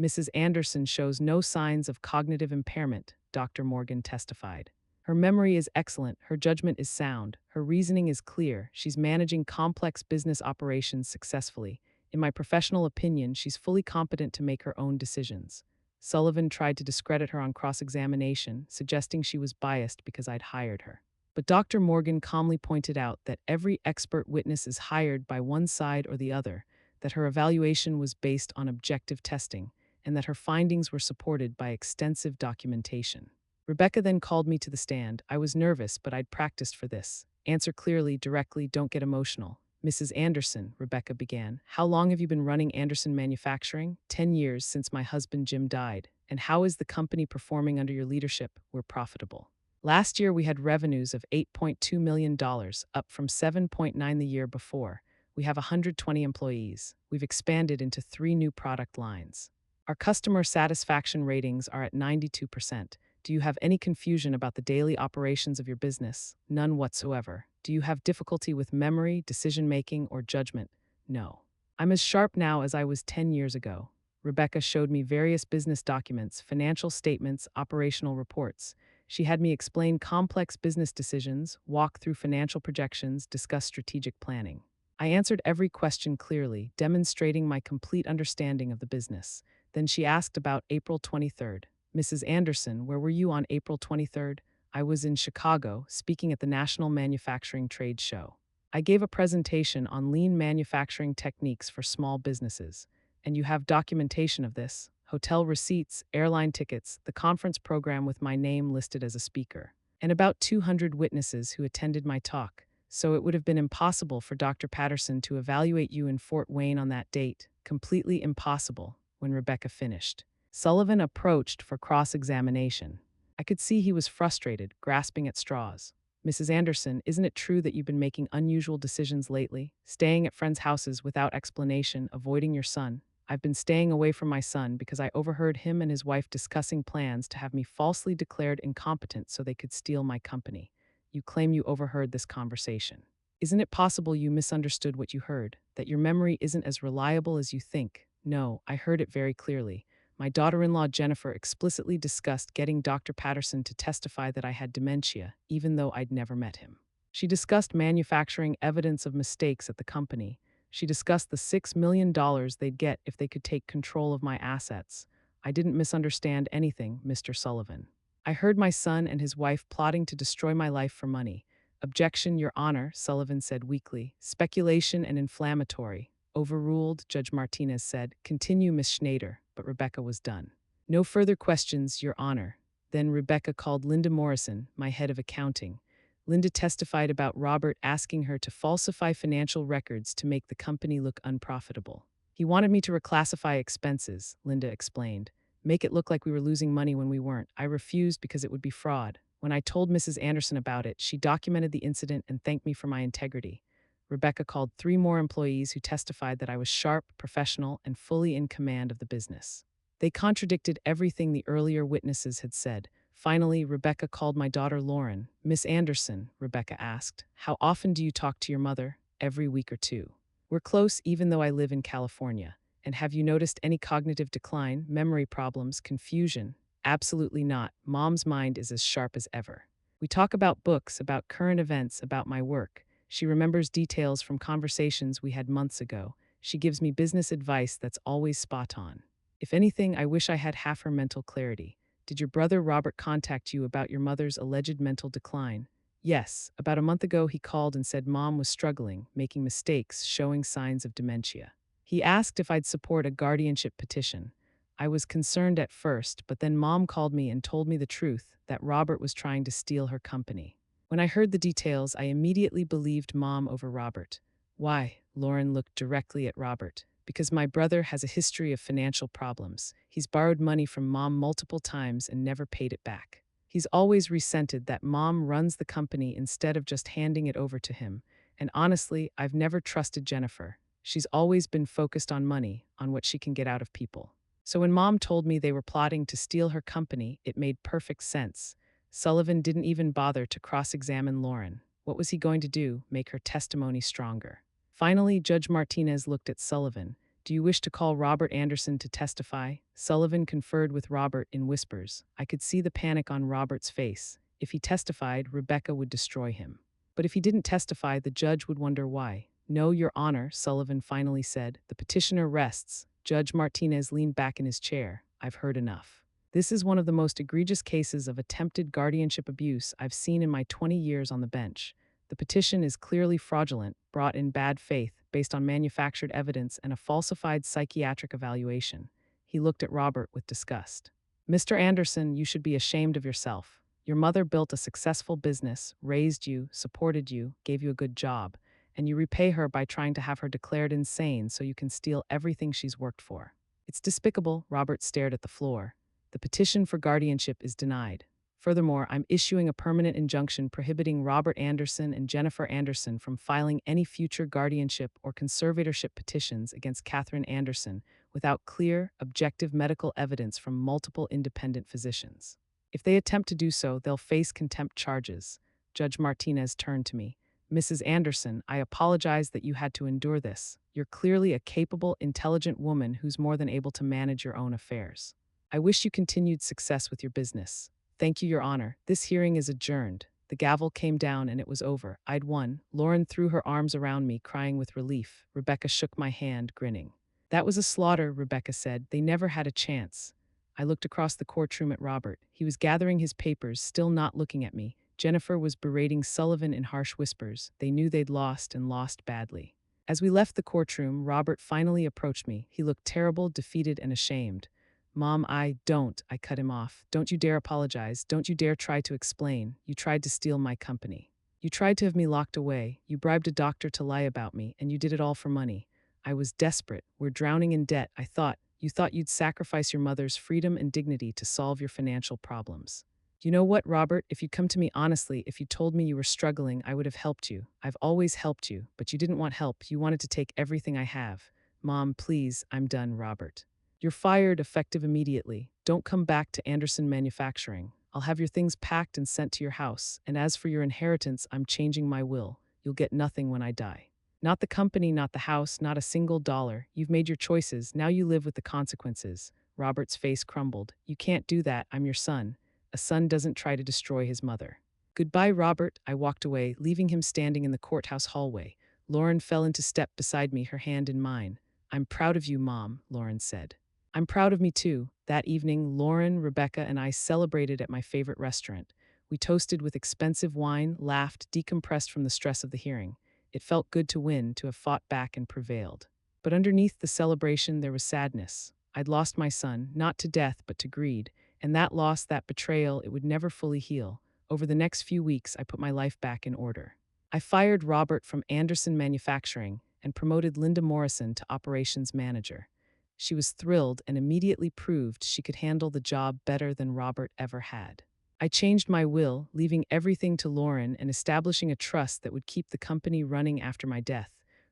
Mrs. Anderson shows no signs of cognitive impairment, Dr. Morgan testified. Her memory is excellent, her judgment is sound, her reasoning is clear, she's managing complex business operations successfully. In my professional opinion, she's fully competent to make her own decisions. Sullivan tried to discredit her on cross-examination, suggesting she was biased because I'd hired her. But Dr. Morgan calmly pointed out that every expert witness is hired by one side or the other, that her evaluation was based on objective testing, and that her findings were supported by extensive documentation. Rebecca then called me to the stand. I was nervous, but I'd practiced for this. Answer clearly, directly, don't get emotional. Mrs. Anderson, Rebecca began, how long have you been running Anderson Manufacturing? 10 years since my husband Jim died. And how is the company performing under your leadership? We're profitable. Last year we had revenues of $8.2 million, up from 7.9 the year before. We have 120 employees. We've expanded into 3 new product lines. Our customer satisfaction ratings are at 92%. Do you have any confusion about the daily operations of your business? None whatsoever. Do you have difficulty with memory, decision-making, or judgment? No. I'm as sharp now as I was 10 years ago. Rebecca showed me various business documents, financial statements, operational reports. She had me explain complex business decisions, walk through financial projections, discuss strategic planning. I answered every question clearly, demonstrating my complete understanding of the business. Then she asked about April 23rd. Mrs. Anderson, where were you on April 23rd? I was in Chicago, speaking at the National Manufacturing Trade Show. I gave a presentation on lean manufacturing techniques for small businesses. And you have documentation of this: hotel receipts, airline tickets, the conference program with my name listed as a speaker, and about 200 witnesses who attended my talk. So it would have been impossible for Dr. Patterson to evaluate you in Fort Wayne on that date. Completely impossible. When Rebecca finished, Sullivan approached for cross-examination. I could see he was frustrated, grasping at straws. Mrs. Anderson, isn't it true that you've been making unusual decisions lately? Staying at friends' houses without explanation, avoiding your son? I've been staying away from my son because I overheard him and his wife discussing plans to have me falsely declared incompetent so they could steal my company. You claim you overheard this conversation. Isn't it possible you misunderstood what you heard, that your memory isn't as reliable as you think? No, I heard it very clearly. My daughter-in-law Jennifer explicitly discussed getting Dr. Patterson to testify that I had dementia, even though I'd never met him. She discussed manufacturing evidence of mistakes at the company. She discussed the $6 million they'd get if they could take control of my assets. I didn't misunderstand anything, Mr. Sullivan. I heard my son and his wife plotting to destroy my life for money. Objection, Your Honor, Sullivan said weakly. Speculation and inflammatory. Overruled, Judge Martinez said. Continue, Miss Schneider, but Rebecca was done. No further questions, Your Honor. Then Rebecca called Linda Morrison, my head of accounting. Linda testified about Robert asking her to falsify financial records to make the company look unprofitable. He wanted me to reclassify expenses, Linda explained. Make it look like we were losing money when we weren't. I refused because it would be fraud. When I told Mrs. Anderson about it, she documented the incident and thanked me for my integrity. Rebecca called 3 more employees who testified that I was sharp, professional, and fully in command of the business. They contradicted everything the earlier witnesses had said. Finally, Rebecca called my daughter Lauren. Miss Anderson, Rebecca asked, how often do you talk to your mother? Every week or 2. We're close even though I live in California. And have you noticed any cognitive decline, memory problems, confusion? Absolutely not. Mom's mind is as sharp as ever. We talk about books, about current events, about my work. She remembers details from conversations we had months ago. She gives me business advice that's always spot on. If anything, I wish I had half her mental clarity. Did your brother Robert contact you about your mother's alleged mental decline? Yes, about a month ago he called and said Mom was struggling, making mistakes, showing signs of dementia. He asked if I'd support a guardianship petition. I was concerned at first, but then Mom called me and told me the truth, that Robert was trying to steal her company. When I heard the details, I immediately believed Mom over Robert. Why? Lauren looked directly at Robert. Because my brother has a history of financial problems. He's borrowed money from Mom multiple times and never paid it back. He's always resented that Mom runs the company instead of just handing it over to him. And honestly, I've never trusted Jennifer. She's always been focused on money, on what she can get out of people. So when Mom told me they were plotting to steal her company, it made perfect sense. Sullivan didn't even bother to cross-examine Lauren. What was he going to do? Make her testimony stronger? Finally, Judge Martinez looked at Sullivan. Do you wish to call Robert Anderson to testify? Sullivan conferred with Robert in whispers. I could see the panic on Robert's face. If he testified, Rebecca would destroy him. But if he didn't testify, the judge would wonder why. No, Your Honor, Sullivan finally said. The petitioner rests. Judge Martinez leaned back in his chair. I've heard enough. This is one of the most egregious cases of attempted guardianship abuse I've seen in my 20 years on the bench. The petition is clearly fraudulent, brought in bad faith, based on manufactured evidence and a falsified psychiatric evaluation. He looked at Robert with disgust. Mr. Anderson, you should be ashamed of yourself. Your mother built a successful business, raised you, supported you, gave you a good job, and you repay her by trying to have her declared insane so you can steal everything she's worked for. It's despicable. Robert stared at the floor. The petition for guardianship is denied. Furthermore, I'm issuing a permanent injunction prohibiting Robert Anderson and Jennifer Anderson from filing any future guardianship or conservatorship petitions against Catherine Anderson without clear, objective medical evidence from multiple independent physicians. If they attempt to do so, they'll face contempt charges. Judge Martinez turned to me. Mrs. Anderson, I apologize that you had to endure this. You're clearly a capable, intelligent woman who's more than able to manage your own affairs. I wish you continued success with your business. Thank you, Your Honor. This hearing is adjourned. The gavel came down and it was over. I'd won. Lauren threw her arms around me, crying with relief. Rebecca shook my hand, grinning. That was a slaughter, Rebecca said. They never had a chance. I looked across the courtroom at Robert. He was gathering his papers, still not looking at me. Jennifer was berating Sullivan in harsh whispers. They knew they'd lost and lost badly. As we left the courtroom, Robert finally approached me. He looked terrible, defeated, and ashamed. Mom, I cut him off. Don't you dare apologize. Don't you dare try to explain. You tried to steal my company. You tried to have me locked away. You bribed a doctor to lie about me, and you did it all for money. I was desperate. We're drowning in debt. You thought you'd sacrifice your mother's freedom and dignity to solve your financial problems. You know what, Robert? If you'd come to me honestly, if you told me you were struggling, I would have helped you. I've always helped you, but you didn't want help. You wanted to take everything I have. Mom, please, I'm done, Robert. You're fired, effective immediately. Don't come back to Anderson Manufacturing. I'll have your things packed and sent to your house, and as for your inheritance, I'm changing my will. You'll get nothing when I die. Not the company, not the house, not a single dollar. You've made your choices, now you live with the consequences. Robert's face crumbled. You can't do that, I'm your son. A son doesn't try to destroy his mother. Goodbye, Robert. I walked away, leaving him standing in the courthouse hallway. Lauren fell into step beside me, her hand in mine. I'm proud of you, Mom, Lauren said. I'm proud of me too. That evening, Lauren, Rebecca, and I celebrated at my favorite restaurant. We toasted with expensive wine, laughed, decompressed from the stress of the hearing. It felt good to win, to have fought back and prevailed. But underneath the celebration, there was sadness. I'd lost my son, not to death, but to greed. And that loss, that betrayal, it would never fully heal. Over the next few weeks, I put my life back in order. I fired Robert from Anderson Manufacturing and promoted Linda Morrison to operations manager. She was thrilled and immediately proved she could handle the job better than Robert ever had. I changed my will, leaving everything to Lauren and establishing a trust that would keep the company running after my death.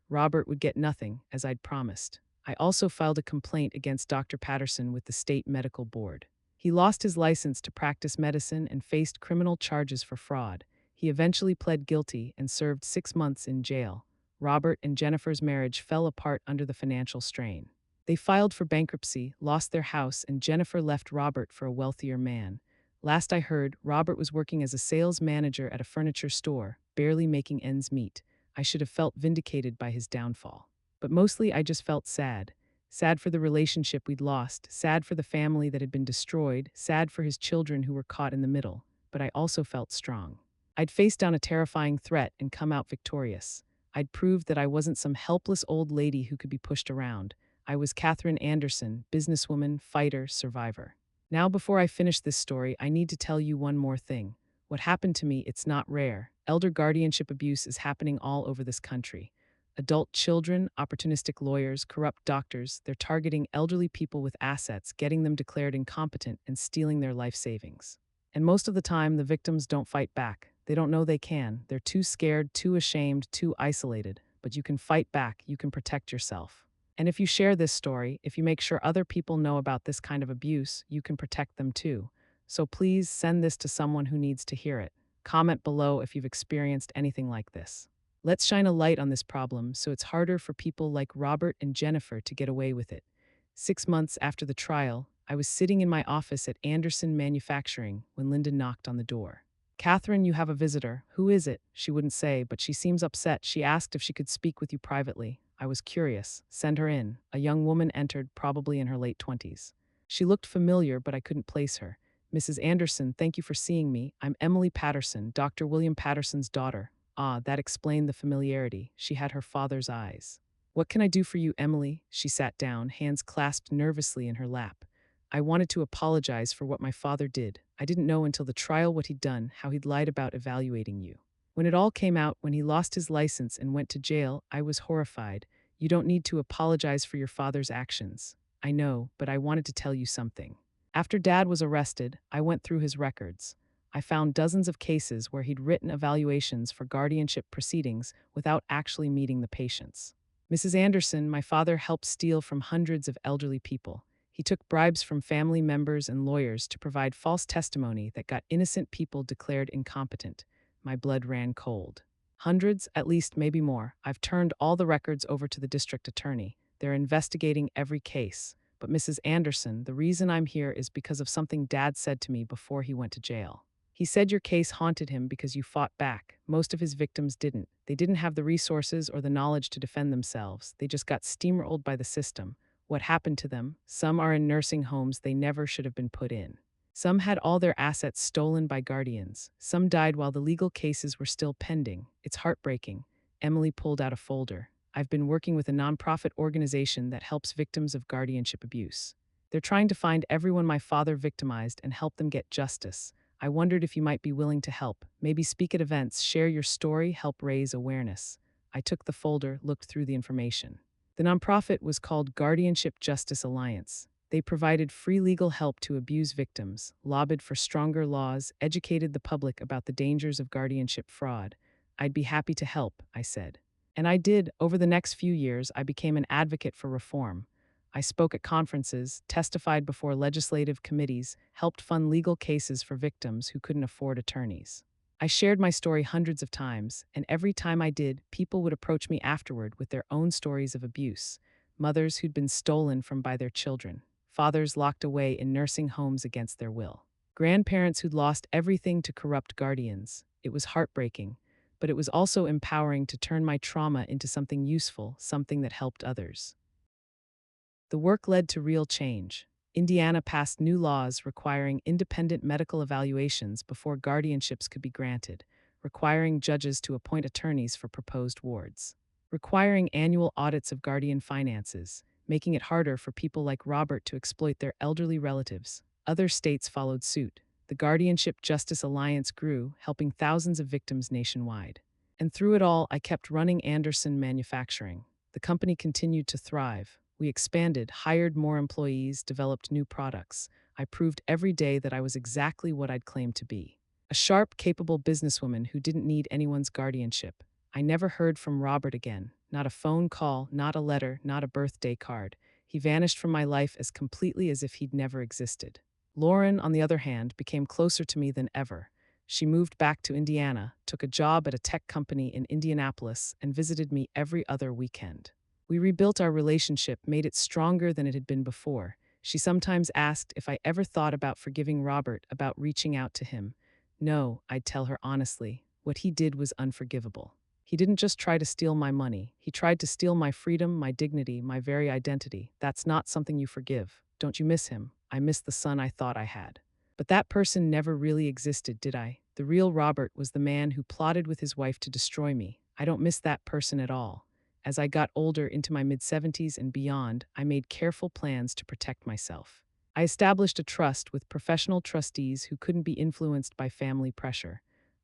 Robert would get nothing, as I'd promised. I also filed a complaint against Dr. Patterson with the state medical board. He lost his license to practice medicine and faced criminal charges for fraud. He eventually pled guilty and served 6 months in jail. Robert and Jennifer's marriage fell apart under the financial strain. They filed for bankruptcy, lost their house, and Jennifer left Robert for a wealthier man. Last I heard, Robert was working as a sales manager at a furniture store, barely making ends meet. I should have felt vindicated by his downfall. But mostly I just felt sad. Sad for the relationship we'd lost, sad for the family that had been destroyed, sad for his children who were caught in the middle. But I also felt strong. I'd faced down a terrifying threat and come out victorious. I'd proved that I wasn't some helpless old lady who could be pushed around. I was Catherine Anderson, businesswoman, fighter, survivor. Now, before I finish this story, I need to tell you one more thing. What happened to me, it's not rare. Elder guardianship abuse is happening all over this country. Adult children, opportunistic lawyers, corrupt doctors, they're targeting elderly people with assets, getting them declared incompetent and stealing their life savings. And most of the time, the victims don't fight back. They don't know they can. They're too scared, too ashamed, too isolated. But you can fight back. You can protect yourself. And if you share this story, if you make sure other people know about this kind of abuse, you can protect them too. So please send this to someone who needs to hear it. Comment below if you've experienced anything like this. Let's shine a light on this problem so it's harder for people like Robert and Jennifer to get away with it. 6 months after the trial, I was sitting in my office at Anderson Manufacturing when Linda knocked on the door. "Catherine, you have a visitor. Who is it?" She wouldn't say, but she seems upset. She asked if she could speak with you privately. I was curious. "Send her in." A young woman entered, probably in her late 20s. She looked familiar, but I couldn't place her. "Mrs. Anderson, thank you for seeing me. I'm Emily Patterson, Dr. William Patterson's daughter." Ah, that explained the familiarity. She had her father's eyes. "What can I do for you, Emily?" She sat down, hands clasped nervously in her lap. "I wanted to apologize for what my father did. I didn't know until the trial what he'd done, how he'd lied about evaluating you. When it all came out, when he lost his license and went to jail, I was horrified. You don't need to apologize for your father's actions. I know, but I wanted to tell you something. After Dad was arrested, I went through his records. I found dozens of cases where he'd written evaluations for guardianship proceedings without actually meeting the patients. Mrs. Anderson, my father helped steal from hundreds of elderly people. He took bribes from family members and lawyers to provide false testimony that got innocent people declared incompetent. My blood ran cold. Hundreds, at least, maybe more. I've turned all the records over to the district attorney. They're investigating every case. But Mrs. Anderson, the reason I'm here is because of something Dad said to me before he went to jail. He said your case haunted him because you fought back. Most of his victims didn't. They didn't have the resources or the knowledge to defend themselves. They just got steamrolled by the system. What happened to them? Some are in nursing homes they never should have been put in. Some had all their assets stolen by guardians. Some died while the legal cases were still pending. It's heartbreaking. Emily pulled out a folder. I've been working with a nonprofit organization that helps victims of guardianship abuse. They're trying to find everyone my father victimized and help them get justice. I wondered if you might be willing to help. Maybe speak at events, share your story, help raise awareness. I took the folder, looked through the information. The nonprofit was called Guardianship Justice Alliance. They provided free legal help to abuse victims, lobbied for stronger laws, educated the public about the dangers of guardianship fraud. I'd be happy to help, I said. And I did. Over the next few years, I became an advocate for reform. I spoke at conferences, testified before legislative committees, helped fund legal cases for victims who couldn't afford attorneys. I shared my story hundreds of times, and every time I did, people would approach me afterward with their own stories of abuse. Mothers who'd been stolen from by their children, fathers locked away in nursing homes against their will, grandparents who'd lost everything to corrupt guardians. It was heartbreaking, but it was also empowering to turn my trauma into something useful, something that helped others. The work led to real change. Indiana passed new laws requiring independent medical evaluations before guardianships could be granted, requiring judges to appoint attorneys for proposed wards, requiring annual audits of guardian finances, making it harder for people like Robert to exploit their elderly relatives. Other states followed suit. The Guardianship Justice Alliance grew, helping thousands of victims nationwide. And through it all, I kept running Anderson Manufacturing. The company continued to thrive. We expanded, hired more employees, developed new products. I proved every day that I was exactly what I'd claimed to be. A sharp, capable businesswoman who didn't need anyone's guardianship. I never heard from Robert again. Not a phone call, not a letter, not a birthday card. He vanished from my life as completely as if he'd never existed. Lauren, on the other hand, became closer to me than ever. She moved back to Indiana, took a job at a tech company in Indianapolis, and visited me every other weekend. We rebuilt our relationship, made it stronger than it had been before. She sometimes asked if I ever thought about forgiving Robert, about reaching out to him. No, I'd tell her honestly. What he did was unforgivable. He didn't just try to steal my money. He tried to steal my freedom, my dignity, my very identity. That's not something you forgive. Don't you miss him? I miss the son I thought I had. But that person never really existed, did I? The real Robert was the man who plotted with his wife to destroy me. I don't miss that person at all. As I got older, into my mid-70s and beyond, I made careful plans to protect myself. I established a trust with professional trustees who couldn't be influenced by family pressure.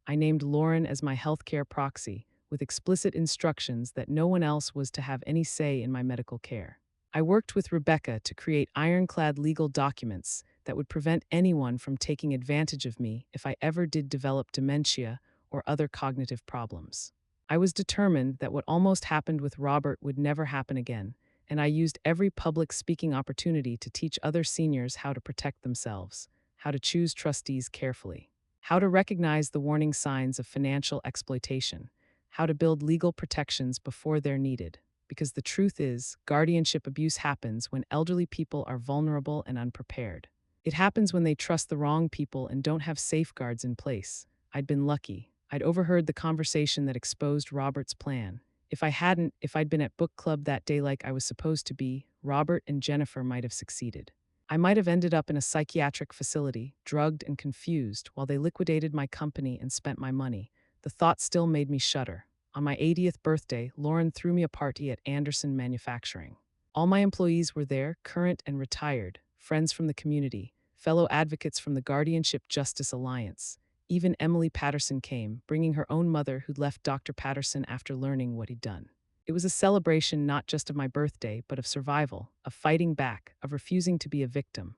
I named Lauren as my healthcare proxy, with explicit instructions that no one else was to have any say in my medical care. I worked with Rebecca to create ironclad legal documents that would prevent anyone from taking advantage of me if I ever did develop dementia or other cognitive problems. I was determined that what almost happened with Robert would never happen again, and I used every public speaking opportunity to teach other seniors how to protect themselves, how to choose trustees carefully, how to recognize the warning signs of financial exploitation, how to build legal protections before they're needed. Because the truth is, guardianship abuse happens when elderly people are vulnerable and unprepared. It happens when they trust the wrong people and don't have safeguards in place. I'd been lucky. I'd overheard the conversation that exposed Robert's plan. If I'd been at book club that day like I was supposed to be, Robert and Jennifer might have succeeded. I might have ended up in a psychiatric facility, drugged and confused, while they liquidated my company and spent my money. The thought still made me shudder. On my 80th birthday, Lauren threw me a party at Anderson Manufacturing. All my employees were there, current and retired, friends from the community, fellow advocates from the Guardianship Justice Alliance. Even Emily Patterson came, bringing her own mother who'd left Dr. Patterson after learning what he'd done. It was a celebration not just of my birthday, but of survival, of fighting back, of refusing to be a victim.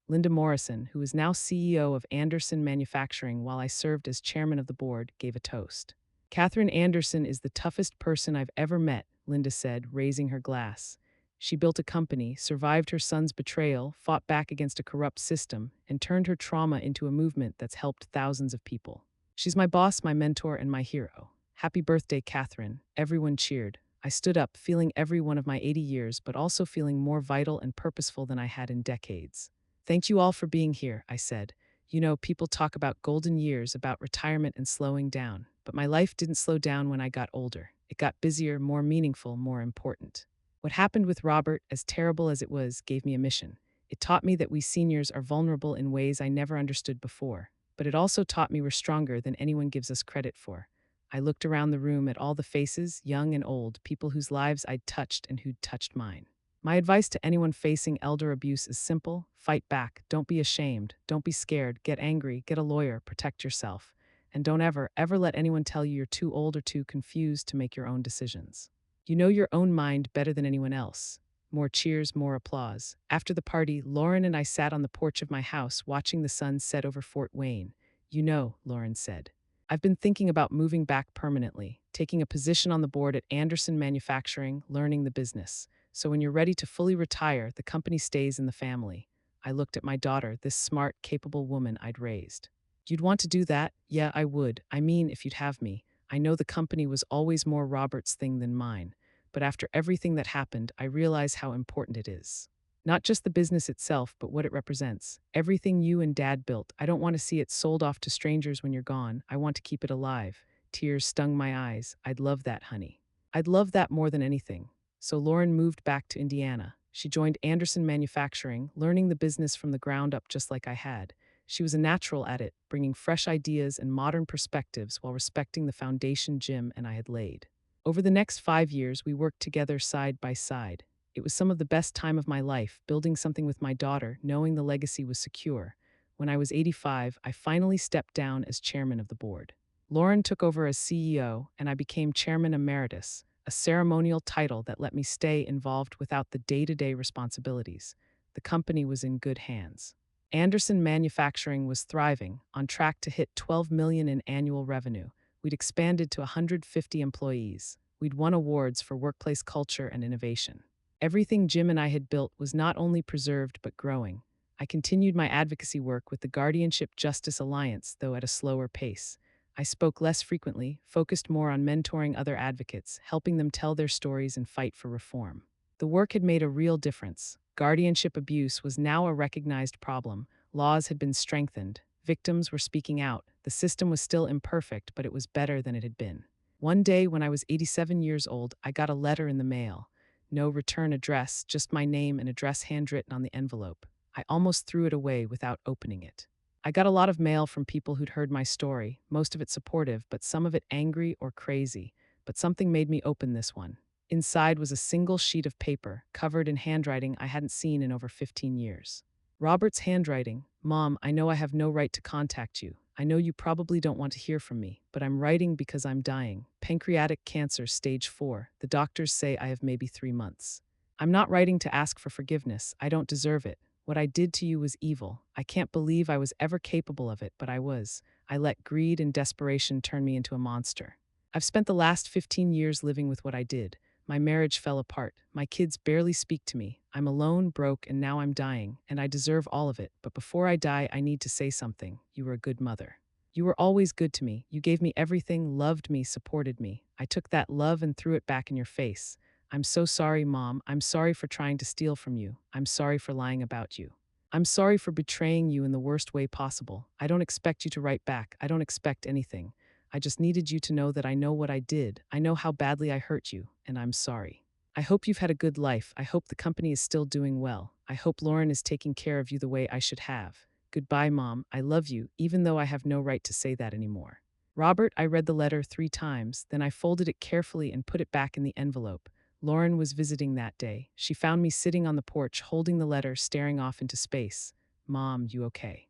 Linda Morrison, who is now CEO of Anderson Manufacturing while I served as chairman of the board, gave a toast. Catherine Anderson is the toughest person I've ever met, Linda said, raising her glass. She built a company, survived her son's betrayal, fought back against a corrupt system, and turned her trauma into a movement that's helped thousands of people. She's my boss, my mentor, and my hero. Happy birthday, Catherine. Everyone cheered. I stood up, feeling every one of my 80 years, but also feeling more vital and purposeful than I had in decades. Thank you all for being here, I said. You know, people talk about golden years, about retirement and slowing down, but my life didn't slow down when I got older. It got busier, more meaningful, more important. What happened with Robert, as terrible as it was, gave me a mission. It taught me that we seniors are vulnerable in ways I never understood before, but it also taught me we're stronger than anyone gives us credit for. I looked around the room at all the faces, young and old, people whose lives I'd touched and who'd touched mine. My advice to anyone facing elder abuse is simple: fight back, don't be ashamed, don't be scared, get angry, get a lawyer, protect yourself. And don't ever, ever let anyone tell you you're too old or too confused to make your own decisions. You know your own mind better than anyone else. More cheers, more applause. After the party, Lauren and I sat on the porch of my house watching the sun set over Fort Wayne. You know, Lauren said, I've been thinking about moving back permanently, taking a position on the board at Anderson Manufacturing, learning the business. So when you're ready to fully retire, the company stays in the family. I looked at my daughter, this smart, capable woman I'd raised. You'd want to do that? Yeah, I would. I mean, if you'd have me. I know the company was always more Robert's thing than mine, but after everything that happened, I realize how important it is. Not just the business itself, but what it represents. Everything you and Dad built, I don't want to see it sold off to strangers when you're gone. I want to keep it alive. Tears stung my eyes. I'd love that, honey. I'd love that more than anything. So Lauren moved back to Indiana. She joined Anderson Manufacturing, learning the business from the ground up just like I had. She was a natural at it, bringing fresh ideas and modern perspectives while respecting the foundation Jim and I had laid. Over the next 5 years, we worked together side by side. It was some of the best time of my life, building something with my daughter, knowing the legacy was secure. When I was 85, I finally stepped down as chairman of the board. Lauren took over as CEO, and I became chairman emeritus, a ceremonial title that let me stay involved without the day-to-day responsibilities. The company was in good hands. Anderson Manufacturing was thriving, on track to hit $12 million in annual revenue. We'd expanded to 150 employees. We'd won awards for workplace culture and innovation. Everything Jim and I had built was not only preserved but growing. I continued my advocacy work with the Guardianship Justice Alliance, though at a slower pace. I spoke less frequently, focused more on mentoring other advocates, helping them tell their stories and fight for reform. The work had made a real difference. Guardianship abuse was now a recognized problem. Laws had been strengthened. Victims were speaking out. The system was still imperfect, but it was better than it had been. One day, when I was 87 years old, I got a letter in the mail. No return address, just my name and address handwritten on the envelope. I almost threw it away without opening it. I got a lot of mail from people who'd heard my story, most of it supportive, but some of it angry or crazy. But something made me open this one. Inside was a single sheet of paper, covered in handwriting I hadn't seen in over 15 years. Robert's handwriting. Mom, I know I have no right to contact you. I know you probably don't want to hear from me, but I'm writing because I'm dying. Pancreatic cancer, stage 4. The doctors say I have maybe 3 months. I'm not writing to ask for forgiveness. I don't deserve it. What I did to you was evil. I can't believe I was ever capable of it, but I was. I let greed and desperation turn me into a monster. I've spent the last 15 years living with what I did. My marriage fell apart. My kids barely speak to me. I'm alone, broke, and now I'm dying, and I deserve all of it. But before I die, I need to say something. You were a good mother. You were always good to me. You gave me everything, loved me, supported me. I took that love and threw it back in your face. I'm so sorry, Mom. I'm sorry for trying to steal from you. I'm sorry for lying about you. I'm sorry for betraying you in the worst way possible. I don't expect you to write back. I don't expect anything. I just needed you to know that I know what I did. I know how badly I hurt you, and I'm sorry. I hope you've had a good life. I hope the company is still doing well. I hope Lauren is taking care of you the way I should have. Goodbye, Mom. I love you, even though I have no right to say that anymore. Robert, I read the letter 3 times, then I folded it carefully and put it back in the envelope. Lauren was visiting that day. She found me sitting on the porch, holding the letter, staring off into space. Mom, you okay?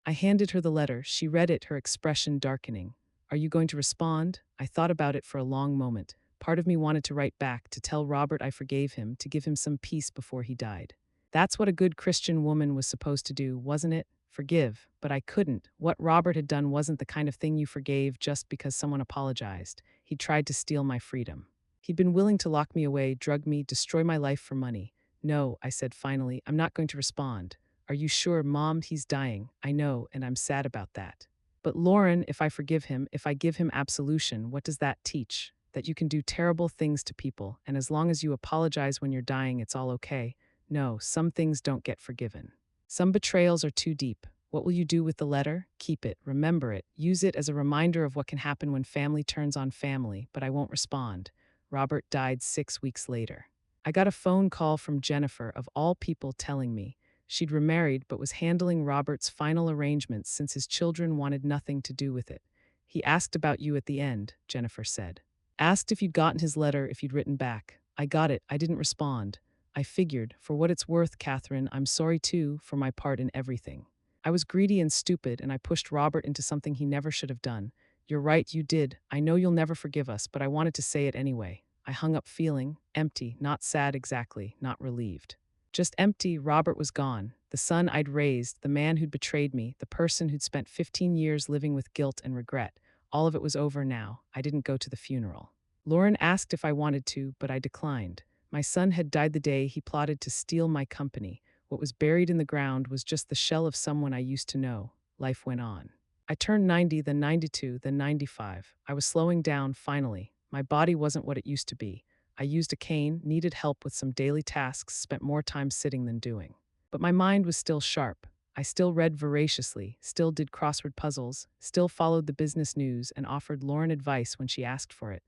I handed her the letter. She read it, her expression darkening. Are you going to respond? I thought about it for a long moment. Part of me wanted to write back, to tell Robert I forgave him, to give him some peace before he died. That's what a good Christian woman was supposed to do, wasn't it? Forgive. But I couldn't. What Robert had done wasn't the kind of thing you forgave just because someone apologized. He tried to steal my freedom. He'd been willing to lock me away, drug me, destroy my life for money. No, I said finally, I'm not going to respond. Are you sure, Mom? He's dying. I know, and I'm sad about that. But Lauren, if I forgive him, if I give him absolution, what does that teach? That you can do terrible things to people, and as long as you apologize when you're dying, it's all okay. No, some things don't get forgiven. Some betrayals are too deep. What will you do with the letter? Keep it, remember it, use it as a reminder of what can happen when family turns on family, but I won't respond. Robert died 6 weeks later. I got a phone call from Jennifer, of all people, telling me she'd remarried but was handling Robert's final arrangements since his children wanted nothing to do with it. He asked about you at the end, Jennifer said. Asked if you'd gotten his letter, if you'd written back. I got it. I didn't respond. I figured, for what it's worth, Catherine, I'm sorry too for my part in everything. I was greedy and stupid, and I pushed Robert into something he never should have done. You're right, you did. I know you'll never forgive us, but I wanted to say it anyway. I hung up feeling empty, not sad exactly, not relieved. Just empty. Robert was gone. The son I'd raised, the man who'd betrayed me, the person who'd spent 15 years living with guilt and regret. All of it was over now. I didn't go to the funeral. Lauren asked if I wanted to, but I declined. My son had died the day he plotted to steal my company. What was buried in the ground was just the shell of someone I used to know. Life went on. I turned 90, then 92, then 95. I was slowing down, finally. My body wasn't what it used to be. I used a cane, needed help with some daily tasks, spent more time sitting than doing. But my mind was still sharp. I still read voraciously, still did crossword puzzles, still followed the business news and offered Lauren advice when she asked for it.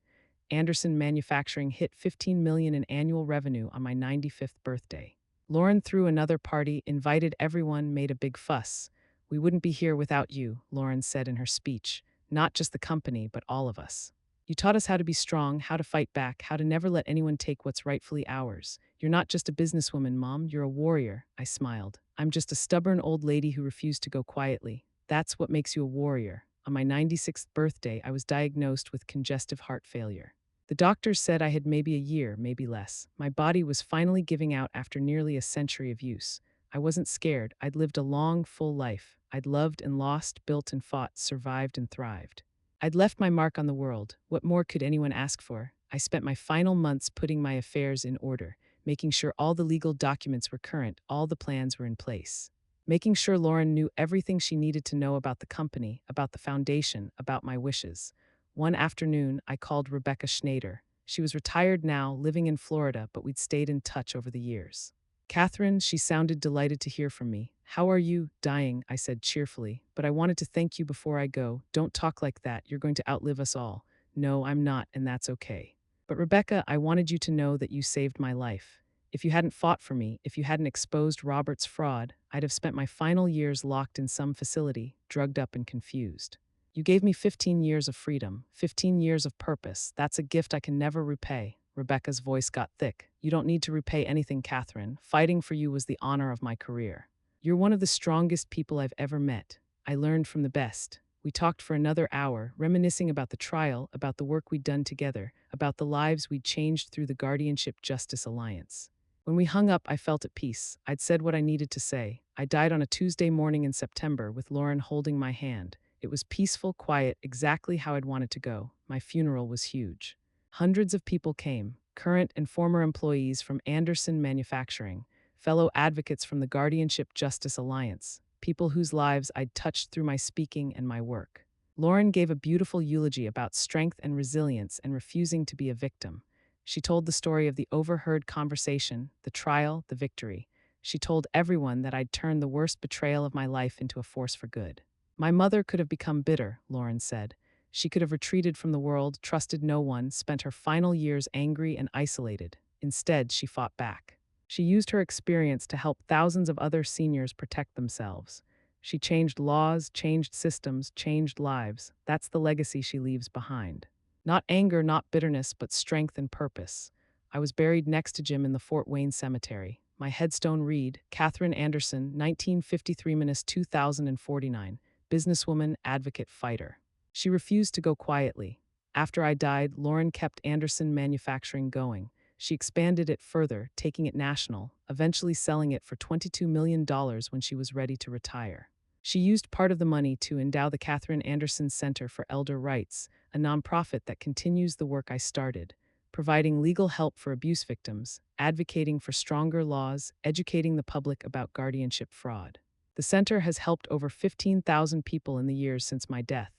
Anderson Manufacturing hit $15 million in annual revenue on my 95th birthday. Lauren threw another party, invited everyone, made a big fuss. We wouldn't be here without you, Lauren said in her speech. Not just the company, but all of us. You taught us how to be strong, how to fight back, how to never let anyone take what's rightfully ours. You're not just a businesswoman, Mom, you're a warrior, I smiled. I'm just a stubborn old lady who refused to go quietly. That's what makes you a warrior. On my 96th birthday, I was diagnosed with congestive heart failure. The doctors said I had maybe a year, maybe less. My body was finally giving out after nearly a century of use. I wasn't scared. I'd lived a long, full life. I'd loved and lost, built and fought, survived and thrived. I'd left my mark on the world. What more could anyone ask for? I spent my final months putting my affairs in order, making sure all the legal documents were current, all the plans were in place. Making sure Lauren knew everything she needed to know about the company, about the foundation, about my wishes. One afternoon, I called Rebecca Schneider. She was retired now, living in Florida, but we'd stayed in touch over the years. Catherine, she sounded delighted to hear from me. How are you? Dying, I said cheerfully. But I wanted to thank you before I go. Don't talk like that. You're going to outlive us all. No, I'm not, and that's okay. But Rebecca, I wanted you to know that you saved my life. If you hadn't fought for me, if you hadn't exposed Robert's fraud, I'd have spent my final years locked in some facility, drugged up and confused. You gave me 15 years of freedom, 15 years of purpose. That's a gift I can never repay. Rebecca's voice got thick. You don't need to repay anything, Catherine. Fighting for you was the honor of my career. You're one of the strongest people I've ever met. I learned from the best. We talked for another hour, reminiscing about the trial, about the work we'd done together, about the lives we'd changed through the Guardianship Justice Alliance. When we hung up, I felt at peace. I'd said what I needed to say. I died on a Tuesday morning in September with Lauren holding my hand. It was peaceful, quiet, exactly how I'd wanted to go. My funeral was huge. Hundreds of people came, current and former employees from Anderson Manufacturing, fellow advocates from the Guardianship Justice Alliance, people whose lives I'd touched through my speaking and my work. Lauren gave a beautiful eulogy about strength and resilience and refusing to be a victim. She told the story of the overheard conversation, the trial, the victory. She told everyone that I'd turned the worst betrayal of my life into a force for good. My mother could have become bitter, Lauren said. She could have retreated from the world, trusted no one, spent her final years angry and isolated. Instead, she fought back. She used her experience to help thousands of other seniors protect themselves. She changed laws, changed systems, changed lives. That's the legacy she leaves behind. Not anger, not bitterness, but strength and purpose. I was buried next to Jim in the Fort Wayne Cemetery. My headstone read, Catherine Anderson, 1953–2049, businesswoman, advocate, fighter. She refused to go quietly. After I died, Lauren kept Anderson Manufacturing going. She expanded it further, taking it national, eventually selling it for $22 million when she was ready to retire. She used part of the money to endow the Catherine Anderson Center for Elder Rights, a nonprofit that continues the work I started, providing legal help for abuse victims, advocating for stronger laws, educating the public about guardianship fraud. The center has helped over 15,000 people in the years since my death,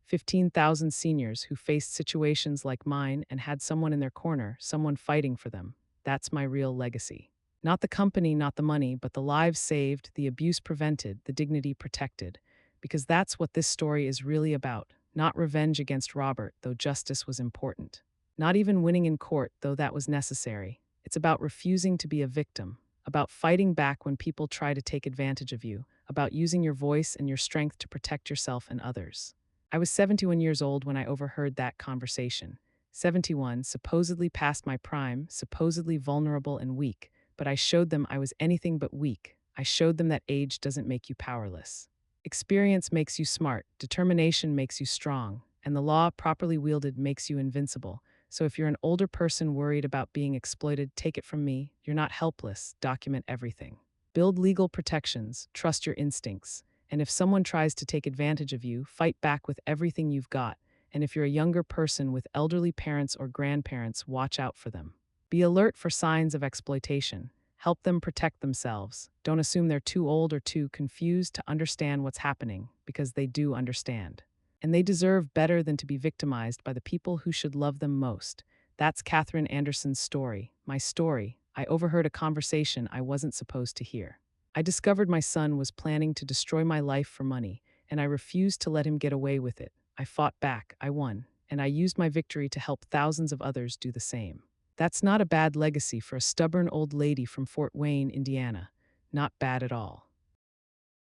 15,000 seniors who faced situations like mine and had someone in their corner, someone fighting for them. That's my real legacy. Not the company, not the money, but the lives saved, the abuse prevented, the dignity protected. Because that's what this story is really about. Not revenge against Robert, though justice was important. Not even winning in court, though that was necessary. It's about refusing to be a victim, about fighting back when people try to take advantage of you, about using your voice and your strength to protect yourself and others. I was 71 years old when I overheard that conversation. 71, supposedly past my prime, supposedly vulnerable and weak. But I showed them I was anything but weak. I showed them that age doesn't make you powerless. Experience makes you smart, determination makes you strong, and the law, properly wielded, makes you invincible. So if you're an older person worried about being exploited, take it from me, you're not helpless. Document everything. Build legal protections, trust your instincts. And if someone tries to take advantage of you, fight back with everything you've got. And if you're a younger person with elderly parents or grandparents, watch out for them. Be alert for signs of exploitation. Help them protect themselves. Don't assume they're too old or too confused to understand what's happening, because they do understand. And they deserve better than to be victimized by the people who should love them most. That's Catherine Anderson's story, my story. I overheard a conversation I wasn't supposed to hear. I discovered my son was planning to destroy my life for money, and I refused to let him get away with it. I fought back, I won, and I used my victory to help thousands of others do the same. That's not a bad legacy for a stubborn old lady from Fort Wayne, Indiana. Not bad at all.